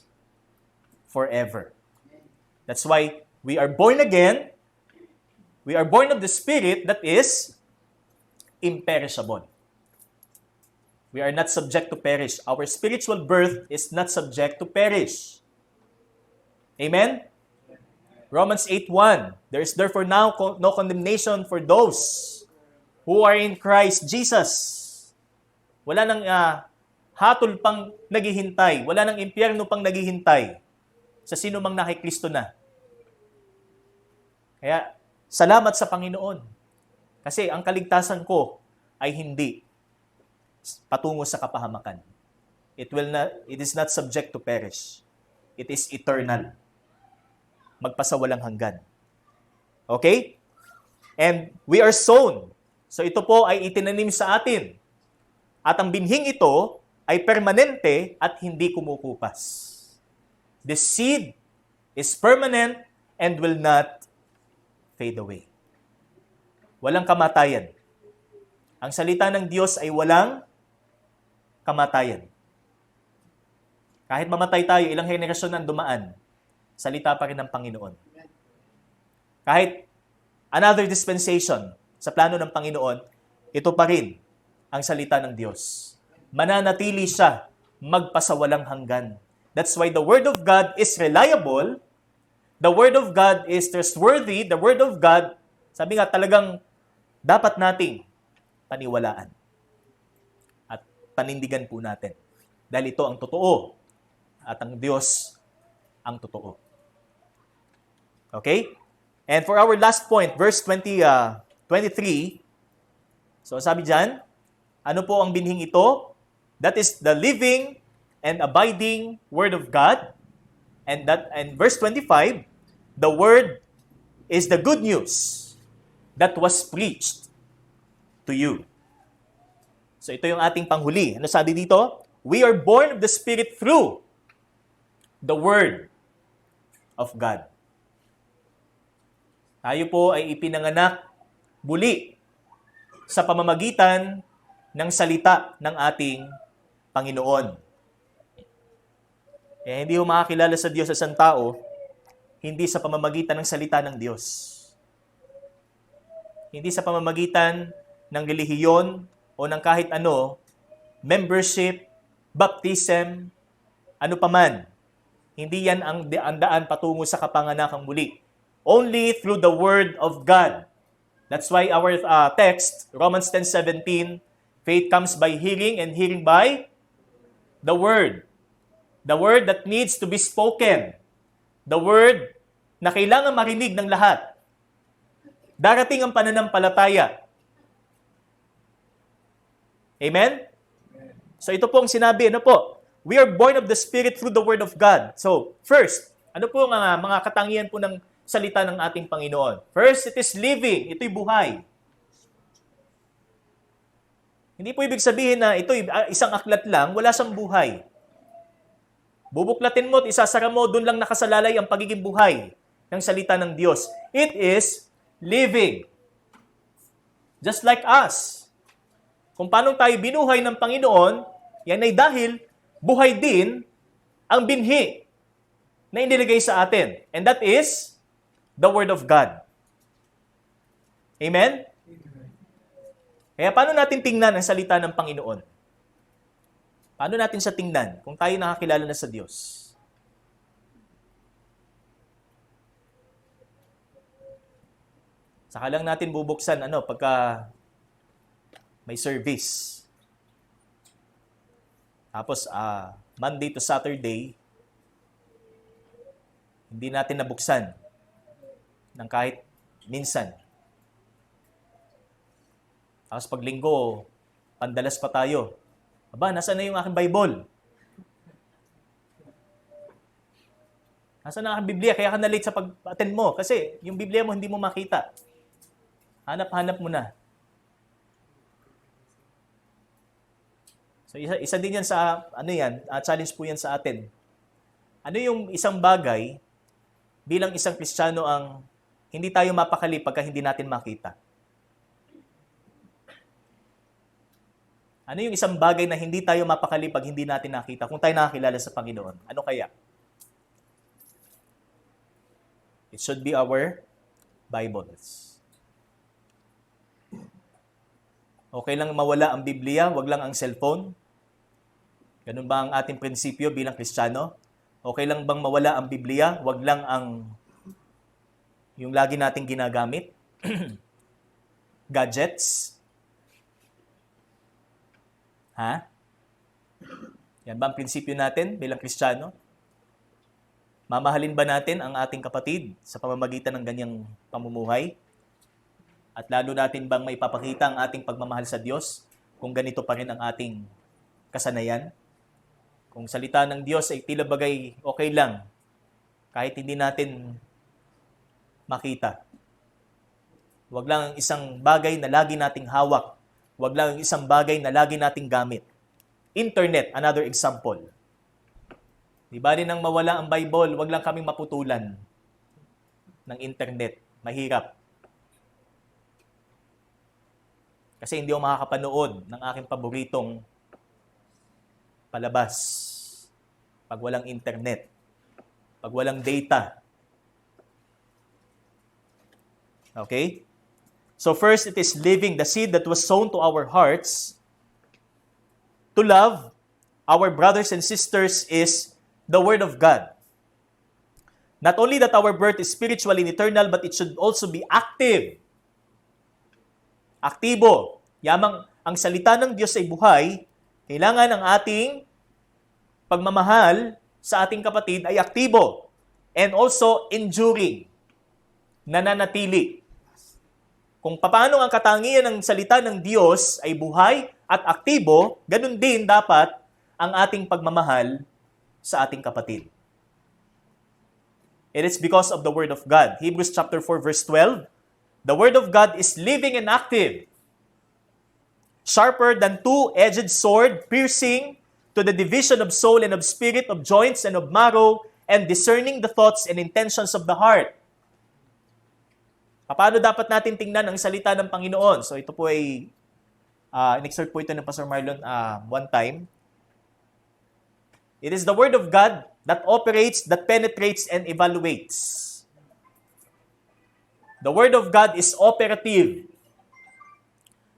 forever. That's why we are born again. We are born of the Spirit that is imperishable. We are not subject to perish. Our spiritual birth is not subject to perish. Amen? Romans 8:1. There is therefore now no condemnation for those who are in Christ Jesus. Wala nang hatol pang naghihintay. Wala nang impyerno pang naghihintay sa sino mang na kay Kristo na. Kaya, salamat sa Panginoon. Kasi ang kaligtasan ko ay hindi patungo sa kapahamakan. It is not subject to perish. It is eternal. Magpasawalang hanggan. Okay? And we are sown. So ito po ay itinanim sa atin. At ang binhing ito ay permanente at hindi kumukupas. The seed is permanent and will not fade away. Walang kamatayan. Ang salita ng Diyos ay walang kamatayan. Kahit mamatay tayo, ilang henerasyon ang dumaan, salita pa rin ng Panginoon. Kahit another dispensation sa plano ng Panginoon, ito pa rin ang salita ng Diyos. Mananatili siya magpasawalang hanggan. That's why the Word of God is reliable. The Word of God is trustworthy. The Word of God, sabi nga talagang dapat nating paniwalaan. At panindigan po natin. Dahil ito ang totoo. At ang Diyos ang totoo. Okay? And for our last point, verse 23. So sabi dyan, ano po ang binhing ito? That is the living and abiding Word of God. And verse 25, the Word is the good news that was preached to you. So ito yung ating panghuli. Ano sabi dito? We are born of the Spirit through the Word of God. Tayo po ay ipinanganak muli sa pamamagitan ng salita ng ating Panginoon. Hindi mo makakilala sa Diyos sa isang tao, hindi sa pamamagitan ng salita ng Diyos. Hindi sa pamamagitan ng relihiyon o ng kahit ano, membership, baptism, ano paman. Hindi yan ang daan patungo sa kapanganakang muli. Only through the Word of God. That's why our text, Romans 10:17, faith comes by hearing and hearing by the Word. The Word that needs to be spoken. The Word na kailangan marinig ng lahat. Darating ang pananampalataya. Amen? So ito po ang sinabi, we are born of the Spirit through the Word of God. So, first, ano po ang mga katangian po ng salita ng ating Panginoon? First, it is living. Ito'y buhay. Hindi po ibig sabihin na ito'y isang aklat lang, wala siyang buhay. Bubuklatin mo at isasara mo, doon lang nakasalalay ang pagiging buhay ng salita ng Diyos. It is living. Just like us. Kung paano tayo binuhay ng Panginoon, yan ay dahil buhay din ang binhi na iniligay sa atin. And that is the Word of God. Amen? Kaya paano natin tingnan ang salita ng Panginoon? Paano natin siya tingnan kung tayo nakakilala na sa Diyos? Saka lang natin bubuksan pagka may service. Tapos, Monday to Saturday, hindi natin nabuksan ng kahit minsan. Tapos pag linggo, pandalas pa tayo. Aba, nasaan na yung aking Bible? Nasaan na aking Biblia? Kaya ka na late sa pag-attend mo. Kasi yung Biblia mo hindi mo makita. Hanap-hanap mo na. So isa din yan sa, challenge po yan sa atin. Ano yung isang bagay bilang isang Kristiyano ang hindi tayo mapakali pagka hindi natin makita? Ano yung isang bagay na hindi tayo mapakali pag hindi natin nakita kung tayo nakakilala sa Panginoon? Ano kaya? It should be our Bibles. Okay lang mawala ang Biblia, wag lang ang cellphone. Ganun ba ang ating prinsipyo bilang Kristiyano? Okay lang bang mawala ang Biblia, wag lang ang yung lagi nating ginagamit? Gadgets? Ha? Yan ba ang prinsipyo natin bilang Kristiyano? Mamahalin ba natin ang ating kapatid sa pamamagitan ng ganyang pamumuhay? At lalo natin bang maipapakita ang ating pagmamahal sa Diyos kung ganito pa rin ang ating kasanayan? Kung salita ng Diyos ay tila bagay okay lang, kahit hindi natin makita. Huwag lang ang isang bagay na lagi nating hawak. Huwag lang ang isang bagay na lagi nating gamit. Internet, another example. Di ba rin nang mawala ang Bible, huwag lang kaming maputulan ng internet. Mahirap. Kasi hindi ako makakapanood ng aking paboritong palabas pag walang internet, pag walang data. Okay? So first, it is living, the seed that was sown to our hearts. To love our brothers and sisters is the Word of God. Not only that our birth is spiritual and eternal, but it should also be active. Aktibo. Yamang ang salita ng Diyos ay buhay, kailangan ang ating pagmamahal sa ating kapatid ay aktibo. And also enduring. Nananatili. Kung paano ang katangian ng salita ng Diyos ay buhay at aktibo, ganun din dapat ang ating pagmamahal sa ating kapatid. It is because of the Word of God. Hebrews chapter 4 verse 12, the Word of God is living and active, sharper than two-edged sword, piercing to the division of soul and of spirit, of joints and of marrow, and discerning the thoughts and intentions of the heart. Paano dapat natin tingnan ang salita ng Panginoon? So ito po ay, in-exert po ito ng Pastor Marlon one time. It is the Word of God that operates, that penetrates, and evaluates. The Word of God is operative.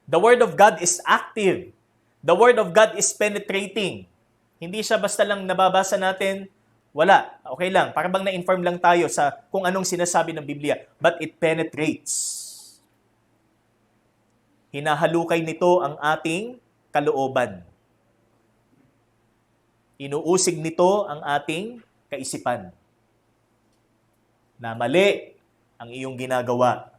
The Word of God is active. The Word of God is penetrating. Hindi siya basta lang nababasa natin, wala. Okay lang. Para bang na-inform lang tayo sa kung anong sinasabi ng Biblia. But it penetrates. Hinahalukay nito ang ating kalooban. Inuusig nito ang ating kaisipan. Na mali ang iyong ginagawa.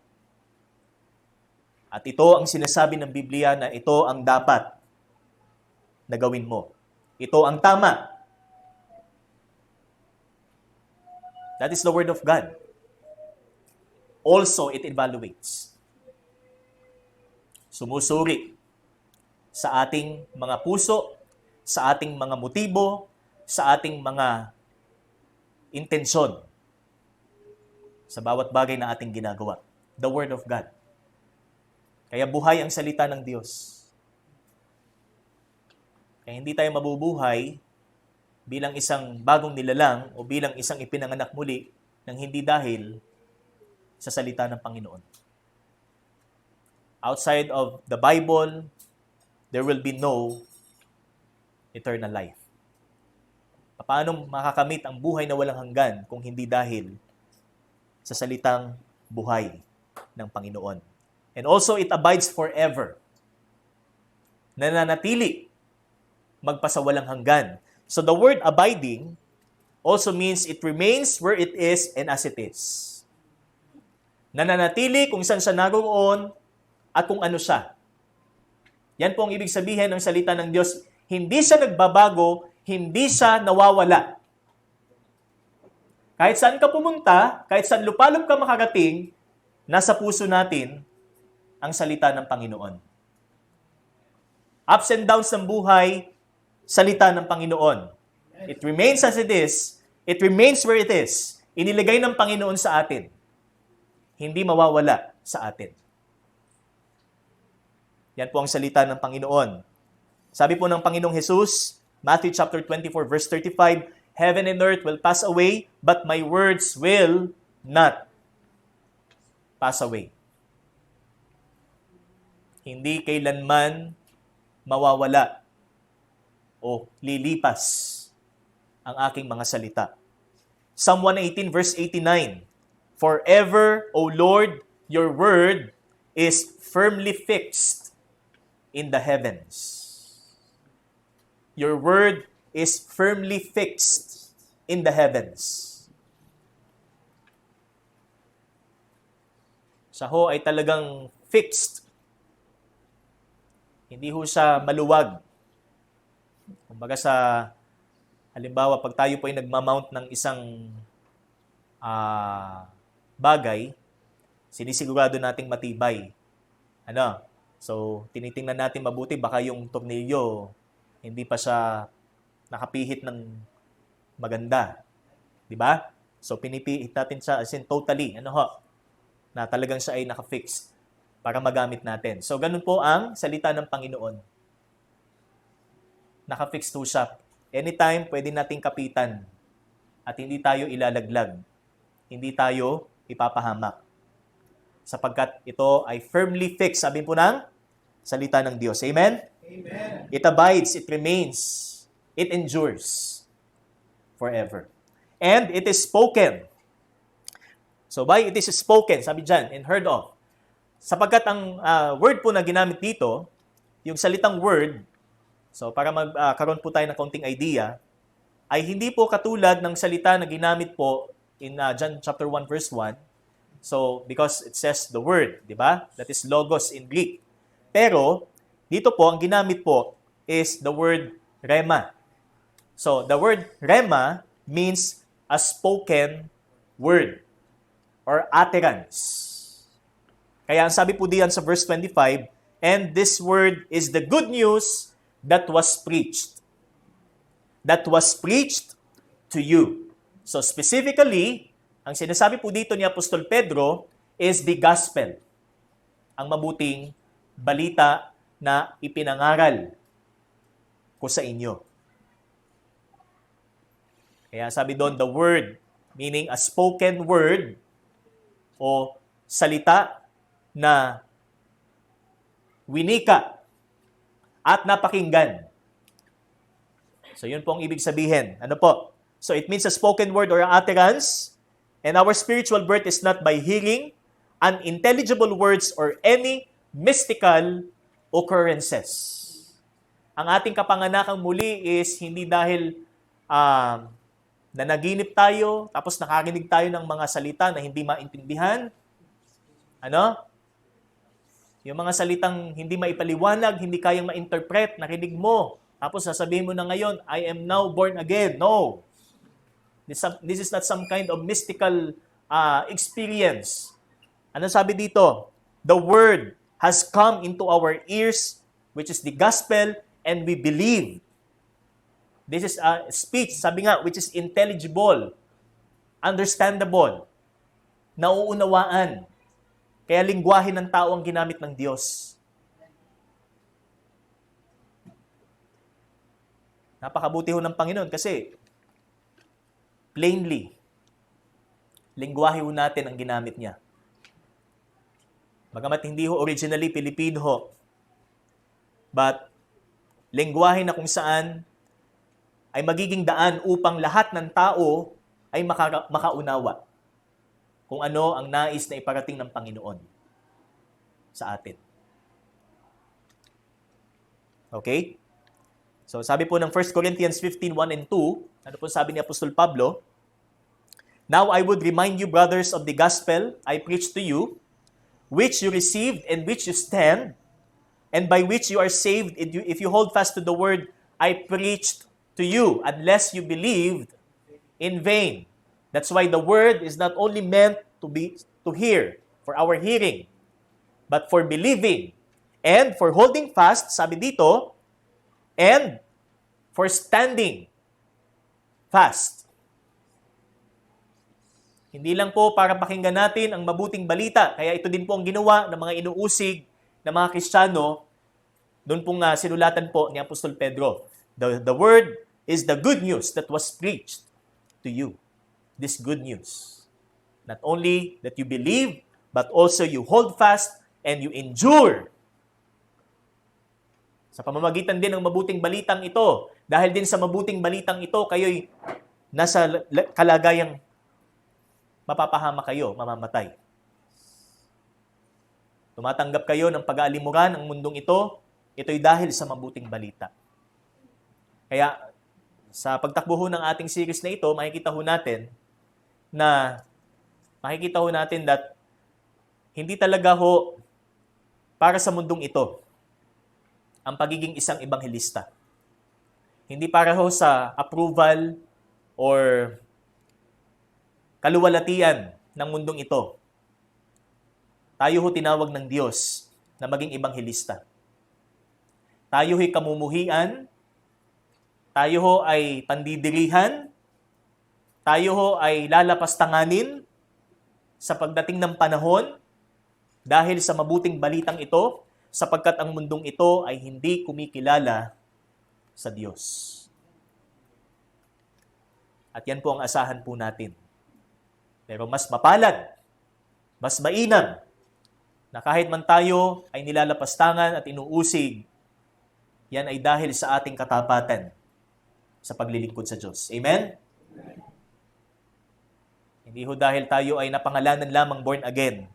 At ito ang sinasabi ng Biblia na ito ang dapat na gawin mo. Ito ang tama. That is the Word of God. Also, it evaluates. Sumusuri sa ating mga puso, sa ating mga motibo, sa ating mga intensyon sa bawat bagay na ating ginagawa. The Word of God. Kaya buhay ang salita ng Diyos. Kaya hindi tayo mabubuhay bilang isang bagong nilalang o bilang isang ipinanganak muli nang hindi dahil sa salita ng Panginoon. Outside of the Bible, there will be no eternal life. Paano makakamit ang buhay na walang hanggan kung hindi dahil sa salitang buhay ng Panginoon? And also, it abides forever. Nananatili magpasawalang hanggan. So the word abiding also means it remains where it is and as it is. Nananatili kung saan siya naroon at kung ano siya. Yan po ang ibig sabihin ng salita ng Diyos. Hindi siya nagbabago, hindi siya nawawala. Kahit saan ka pumunta, kahit saan lupalop ka makarating, nasa puso natin ang salita ng Panginoon. Ups and downs ng buhay, salita ng Panginoon. It remains as it is. It remains where it is. Inilagay ng Panginoon sa atin. Hindi mawawala sa atin. Yan po ang salita ng Panginoon. Sabi po ng Panginoong Jesus, Matthew chapter 24 verse 35, Heaven and earth will pass away, but my words will not pass away. Hindi kailanman mawawala o lilipas ang aking mga salita. Psalm 118 verse 89, Forever, O Lord, your word is firmly fixed in the heavens. Your word is firmly fixed in the heavens. Siya ho ay talagang fixed. Hindi ho siya maluwag. Kumbaga halimbawa, pag tayo po ay nagmamount ng isang bagay, sinisigurado nating matibay. So, tinitingnan natin mabuti, baka yung tornilyo, hindi pa siya nakapihit ng maganda. Di ba? So, pinipihit natin siya as in totally, na talagang siya ay nakafix para magamit natin. So, ganun po ang salita ng Panginoon. Nakafix to siya. Anytime, pwede nating kapitan at hindi tayo ilalaglag. Hindi tayo ipapahamak. Sapagkat ito ay firmly fixed, sabi po ng salita ng Diyos. Amen? Amen. It abides, it remains, it endures forever. And it is spoken. So by it is spoken, sabi dyan, and heard of. Sapagkat ang word po na ginamit dito, yung salitang word, so para magkaroon po tayo ng konting idea, ay hindi po katulad ng salita na ginamit po in John chapter 1 verse 1. So because it says the word, di ba? That is logos in Greek. Pero dito po ang ginamit po is the word rema. So the word rema means a spoken word or utterance. Kaya ang sabi po diyan sa verse 25, and this word is the good news that was preached. That was preached to you. So specifically, ang sinasabi po dito ni Apostol Pedro is the gospel. Ang mabuting balita na ipinangaral ko sa inyo. Kaya sabi doon, the word, meaning a spoken word o salita na winika at napakinggan. So yun po ang ibig sabihin. Ano po? So it means a spoken word or utterance, and our spiritual birth is not by hearing unintelligible words or any mystical occurrences. Ang ating kapanganakang muli is hindi dahil nanaginip tayo, tapos nakarinig tayo ng mga salita na hindi maintindihan. Ano? Yung mga salitang hindi maipaliwanag, hindi kayang ma-interpret, narinig mo. Tapos sasabihin mo na ngayon, I am now born again. No. This is not some kind of mystical experience. Ano sabi dito? The word has come into our ears, which is the gospel, and we believe. This is a speech, sabi nga, which is intelligible, understandable, nauunawaan. Kaya lingwahe ng tao ang ginamit ng Diyos. Napakabuti ho ng Panginoon kasi plainly, lingwahe ho natin ang ginamit niya. Bagamat hindi ho originally Pilipino ho, but lingwahe na kung saan ay magiging daan upang lahat ng tao ay makaunawa kung ano ang nais na iparating ng Panginoon sa atin. Okay? So sabi po ng 1 Corinthians 15:1 and 2, ano po sabi ni Apostol Pablo? Now I would remind you, brothers, of the gospel I preached to you, which you received and which you stand, and by which you are saved if you hold fast to the word I preached to you, unless you believed in vain. That's why the word is not only meant to hear, for our hearing, but for believing, and for holding fast, sabi dito, and for standing fast. Hindi lang po para pakinggan natin ang mabuting balita, kaya ito din po ang ginawa ng mga inuusig na mga Kristiyano, doon pong sinulatan po ni Apostol Pedro. The word is the good news that was preached to you. This good news. Not only that you believe, but also you hold fast and you endure. Sa pamamagitan din ng mabuting balitang ito, dahil din sa mabuting balitang ito, kayo'y nasa kalagayang mapapahama kayo, mamamatay. Tumatanggap kayo ng pag-aalimuran ang mundong ito'y dahil sa mabuting balita. Kaya, sa pagtakbo ho ng ating series na ito, makikita ho natin that hindi talaga ho para sa mundong ito ang pagiging isang ebanghelista. Hindi para ho sa approval or kaluwalhatian ng mundong ito. Tayo ho tinawag ng Diyos na maging ebanghelista. Tayo ho'y kamumuhian, tayo ho ay pandidirihan, tayo ho ay lalapastanganin sa pagdating ng panahon dahil sa mabuting balitang ito, sapagkat ang mundong ito ay hindi kumikilala sa Diyos. At yan po ang asahan po natin. Pero mas mapalad, mas mainam, na kahit man tayo ay nilalapastangan at inuusig, yan ay dahil sa ating katapatan sa paglilingkod sa Diyos. Amen? Hindi ho dahil tayo ay napangalanan lamang born again.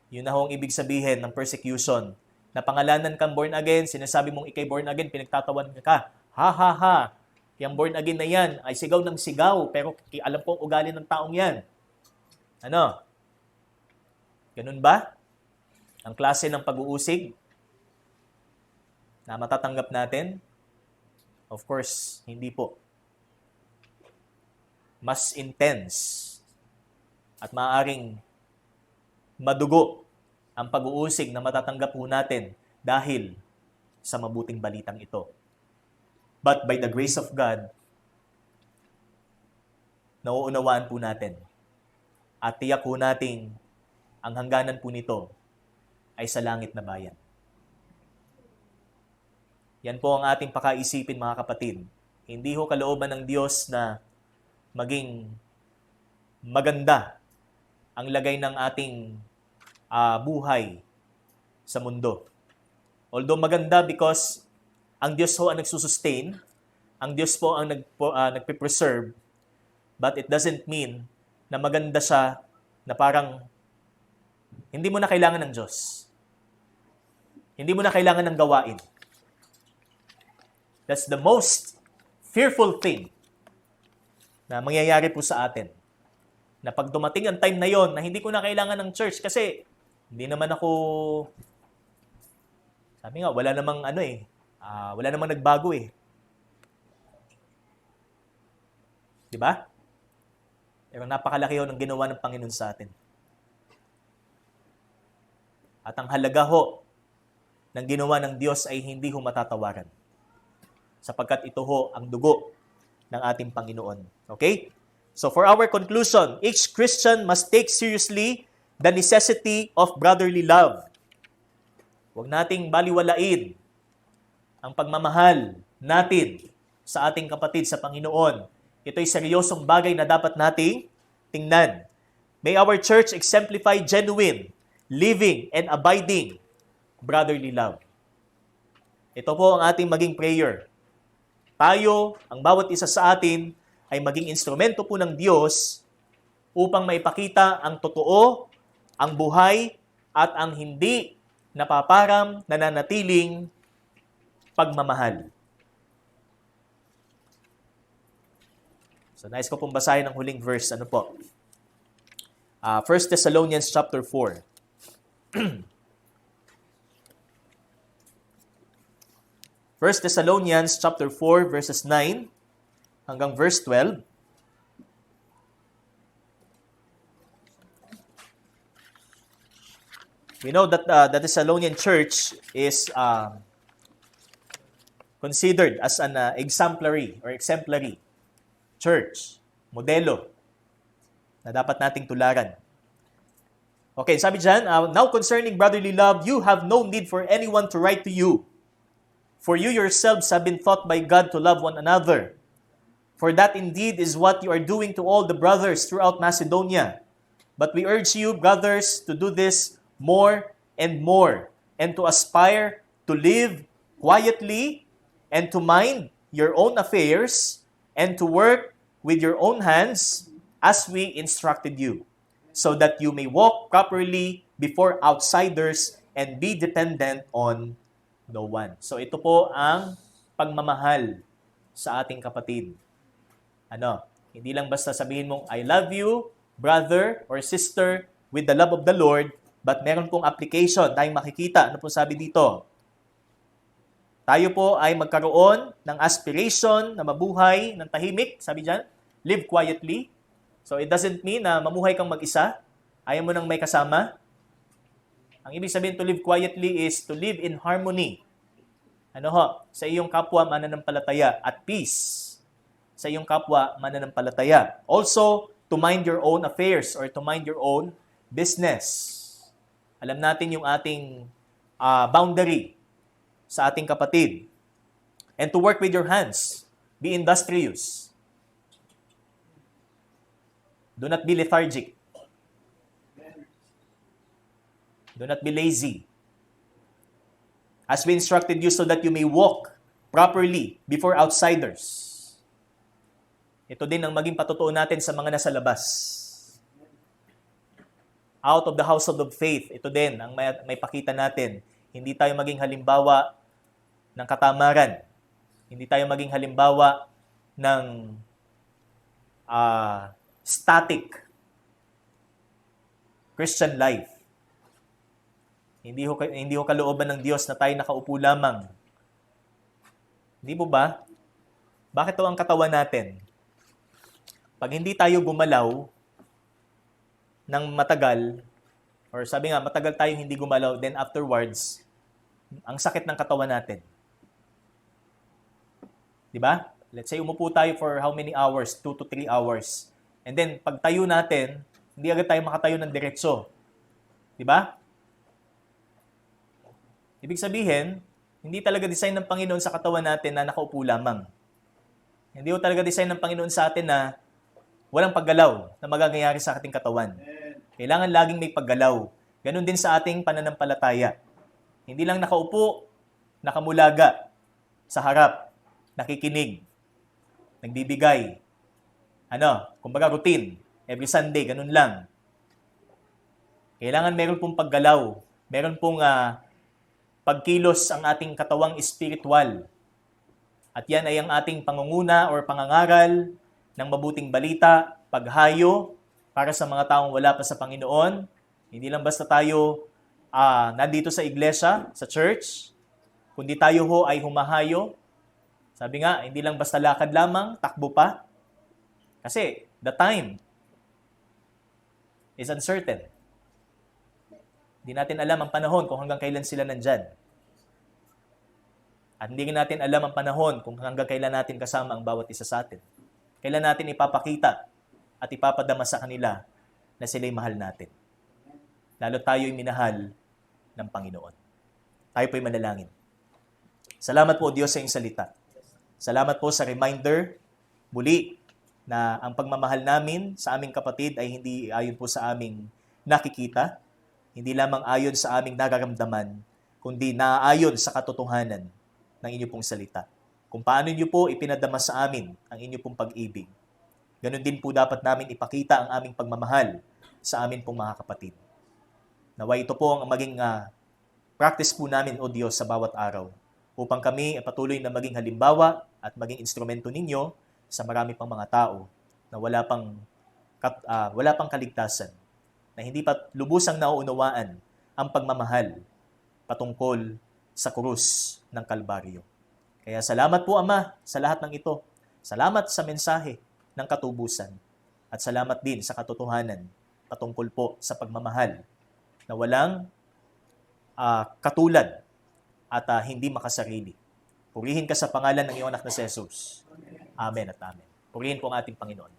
Yun na ho ang ibig sabihin ng persecution. Napangalanan kang born again, sinasabi mong ikay born again, pinagtatawan ka. Ha ha ha, yung born again na yan ay sigaw ng sigaw, pero alam ko ang ugali ng taong yan. Ano? Ganun ba? Ang klase ng pag-uusig na matatanggap natin? Of course, hindi po. Mas intense at maaaring madugo ang pag-uusig na matatanggap po natin dahil sa mabuting balitang ito. But by the grace of God, nauunawaan po natin at tiyak po natin ang hangganan po nito ay sa langit na bayan. Yan po ang ating pakaisipin, mga kapatid. Hindi ho kalooban ng Diyos na maging maganda ang lagay ng ating buhay sa mundo. Although maganda because ang Diyos ho ang nagsusustain, ang Diyos po ang nagpe-preserve, but it doesn't mean na maganda siya na parang hindi mo na kailangan ng Diyos. Hindi mo na kailangan ng gawain. That's the most fearful thing na mangyayari po sa atin. Na pag dumating ang time na yon na hindi ko na kailangan ng church kasi hindi naman ako, sabi nga, wala namang wala namang nagbago eh. Di ba? Pero napakalaki ho ng ginawa ng Panginoon sa atin. At ang halaga ho ng ginawa ng Diyos ay hindi ho matatawaran. Sapagkat ito ho ang dugo ng ating Panginoon. Okay? So for our conclusion, each Christian must take seriously the necessity of brotherly love. Huwag nating baliwalain ang pagmamahal natin sa ating kapatid sa Panginoon. Ito'y seryosong bagay na dapat nating tingnan. May our church exemplify genuine, living, and abiding brotherly love. Ito po ang ating maging prayer. Tayo, ang bawat isa sa atin, ay maging instrumento po ng Diyos upang maipakita ang totoo, ang buhay, at ang hindi napaparam, nananatiling pagmamahal. So, nais ko pong basahin ang huling verse. Ano po? 1 Thessalonians chapter 4. 1 Thessalonians chapter 4 verses 9 hanggang verse 12. We know that the Thessalonian church is considered as an exemplary church, modelo na dapat nating tularan. Okay, sabi dyan, now concerning brotherly love, you have no need for anyone to write to you, for you yourselves have been taught by God to love one another. For that indeed is what you are doing to all the brothers throughout Macedonia. But we urge you, brothers, to do this more and more, and to aspire to live quietly, and to mind your own affairs, and to work with your own hands, as we instructed you, so that you may walk properly before outsiders and be dependent on no one. So ito po ang pagmamahal sa ating kapatid. Hindi lang basta sabihin mong, I love you, brother or sister, with the love of the Lord, but meron pong application tayong makikita. Ano po sabi dito? Tayo po ay magkaroon ng aspiration na mabuhay ng tahimik, sabi dyan, live quietly. So it doesn't mean na mamuhay kang mag-isa, ayaw mo nang may kasama. Ang ibig sabihin to live quietly is to live in harmony. Sa iyong kapwa mananampalataya at peace sa iyong kapwa mananampalataya. Also, to mind your own affairs or to mind your own business. Alam natin yung ating boundary sa ating kapatid. And to work with your hands. Be industrious. Do not be lethargic. Do not be lazy. As we instructed you so that you may walk properly before outsiders. Ito din ang maging patotoo natin sa mga nasa labas. Out of the household of faith, ito din ang may pakita natin. Hindi tayo maging halimbawa ng katamaran. Hindi tayo maging halimbawa ng static Christian life. Hindi ho kalooban ng Diyos na tayo nakaupo lamang. Hindi po ba? Bakit ito ang katawan natin? Pag hindi tayo gumalaw ng matagal, or sabi nga, matagal tayong hindi gumalaw, then afterwards, ang sakit ng katawan natin. Diba? Let's say, umupo tayo for how many hours? 2 to 3 hours. And then, pag tayo natin, hindi agad tayo makatayo ng diretso. Diba? Ibig sabihin, hindi talaga design ng Panginoon sa katawan natin na nakaupo lamang. Hindi ho talaga design ng Panginoon sa atin na walang paggalaw na magagangyari sa ating katawan. Kailangan laging may paggalaw. Ganon din sa ating pananampalataya. Hindi lang nakaupo, nakamulaga sa harap, nakikinig, nagbibigay. Kumbaga routine. Every Sunday, ganun lang. Kailangan meron pong paggalaw. Meron pong pagkilos ang ating katawang espiritual. At yan ay ang ating pangunguna or pangangaral ng mabuting balita, paghayo para sa mga taong wala pa sa Panginoon. Hindi lang basta tayo nandito sa iglesia, sa church, kundi tayo ho ay humahayo. Sabi nga, hindi lang basta lakad lamang, takbo pa. Kasi the time is uncertain. Hindi natin alam ang panahon kung hanggang kailan sila nandyan. At hindi rin natin alam ang panahon kung hanggang kailan natin kasama ang bawat isa sa atin. Kailan natin ipapakita at ipapadama sa kanila na sila'y mahal natin. Lalo tayo'y minahal ng Panginoon. Tayo po'y manalangin. Salamat po, Diyos, sa iyong salita. Salamat po sa reminder muli na ang pagmamahal namin sa aming kapatid ay hindi ayon po sa aming nakikita, hindi lamang ayon sa aming nararamdaman, kundi naaayon sa katotohanan ng inyo pong salita. Kung paano inyo po ipinadama sa amin ang inyo pong pag-ibig. Ganon din po dapat namin ipakita ang aming pagmamahal sa amin pong mga kapatid. Naway ito po ang maging practice po namin, O Diyos, sa bawat araw, upang kami patuloy na maging halimbawa at maging instrumento ninyo sa marami pang mga tao na wala pang kaligtasan, na hindi pa lubusang nauunawaan ang pagmamahal patungkol sa krus ng Kalbaryo. Kaya salamat po, Ama, sa lahat ng ito. Salamat sa mensahe ng katubusan. At salamat din sa katotohanan patungkol po sa pagmamahal na walang katulad at hindi makasarili. Purihin ka sa pangalan ng iyong anak na si Jesus. Amen at amen. Purihin po ang ating Panginoon.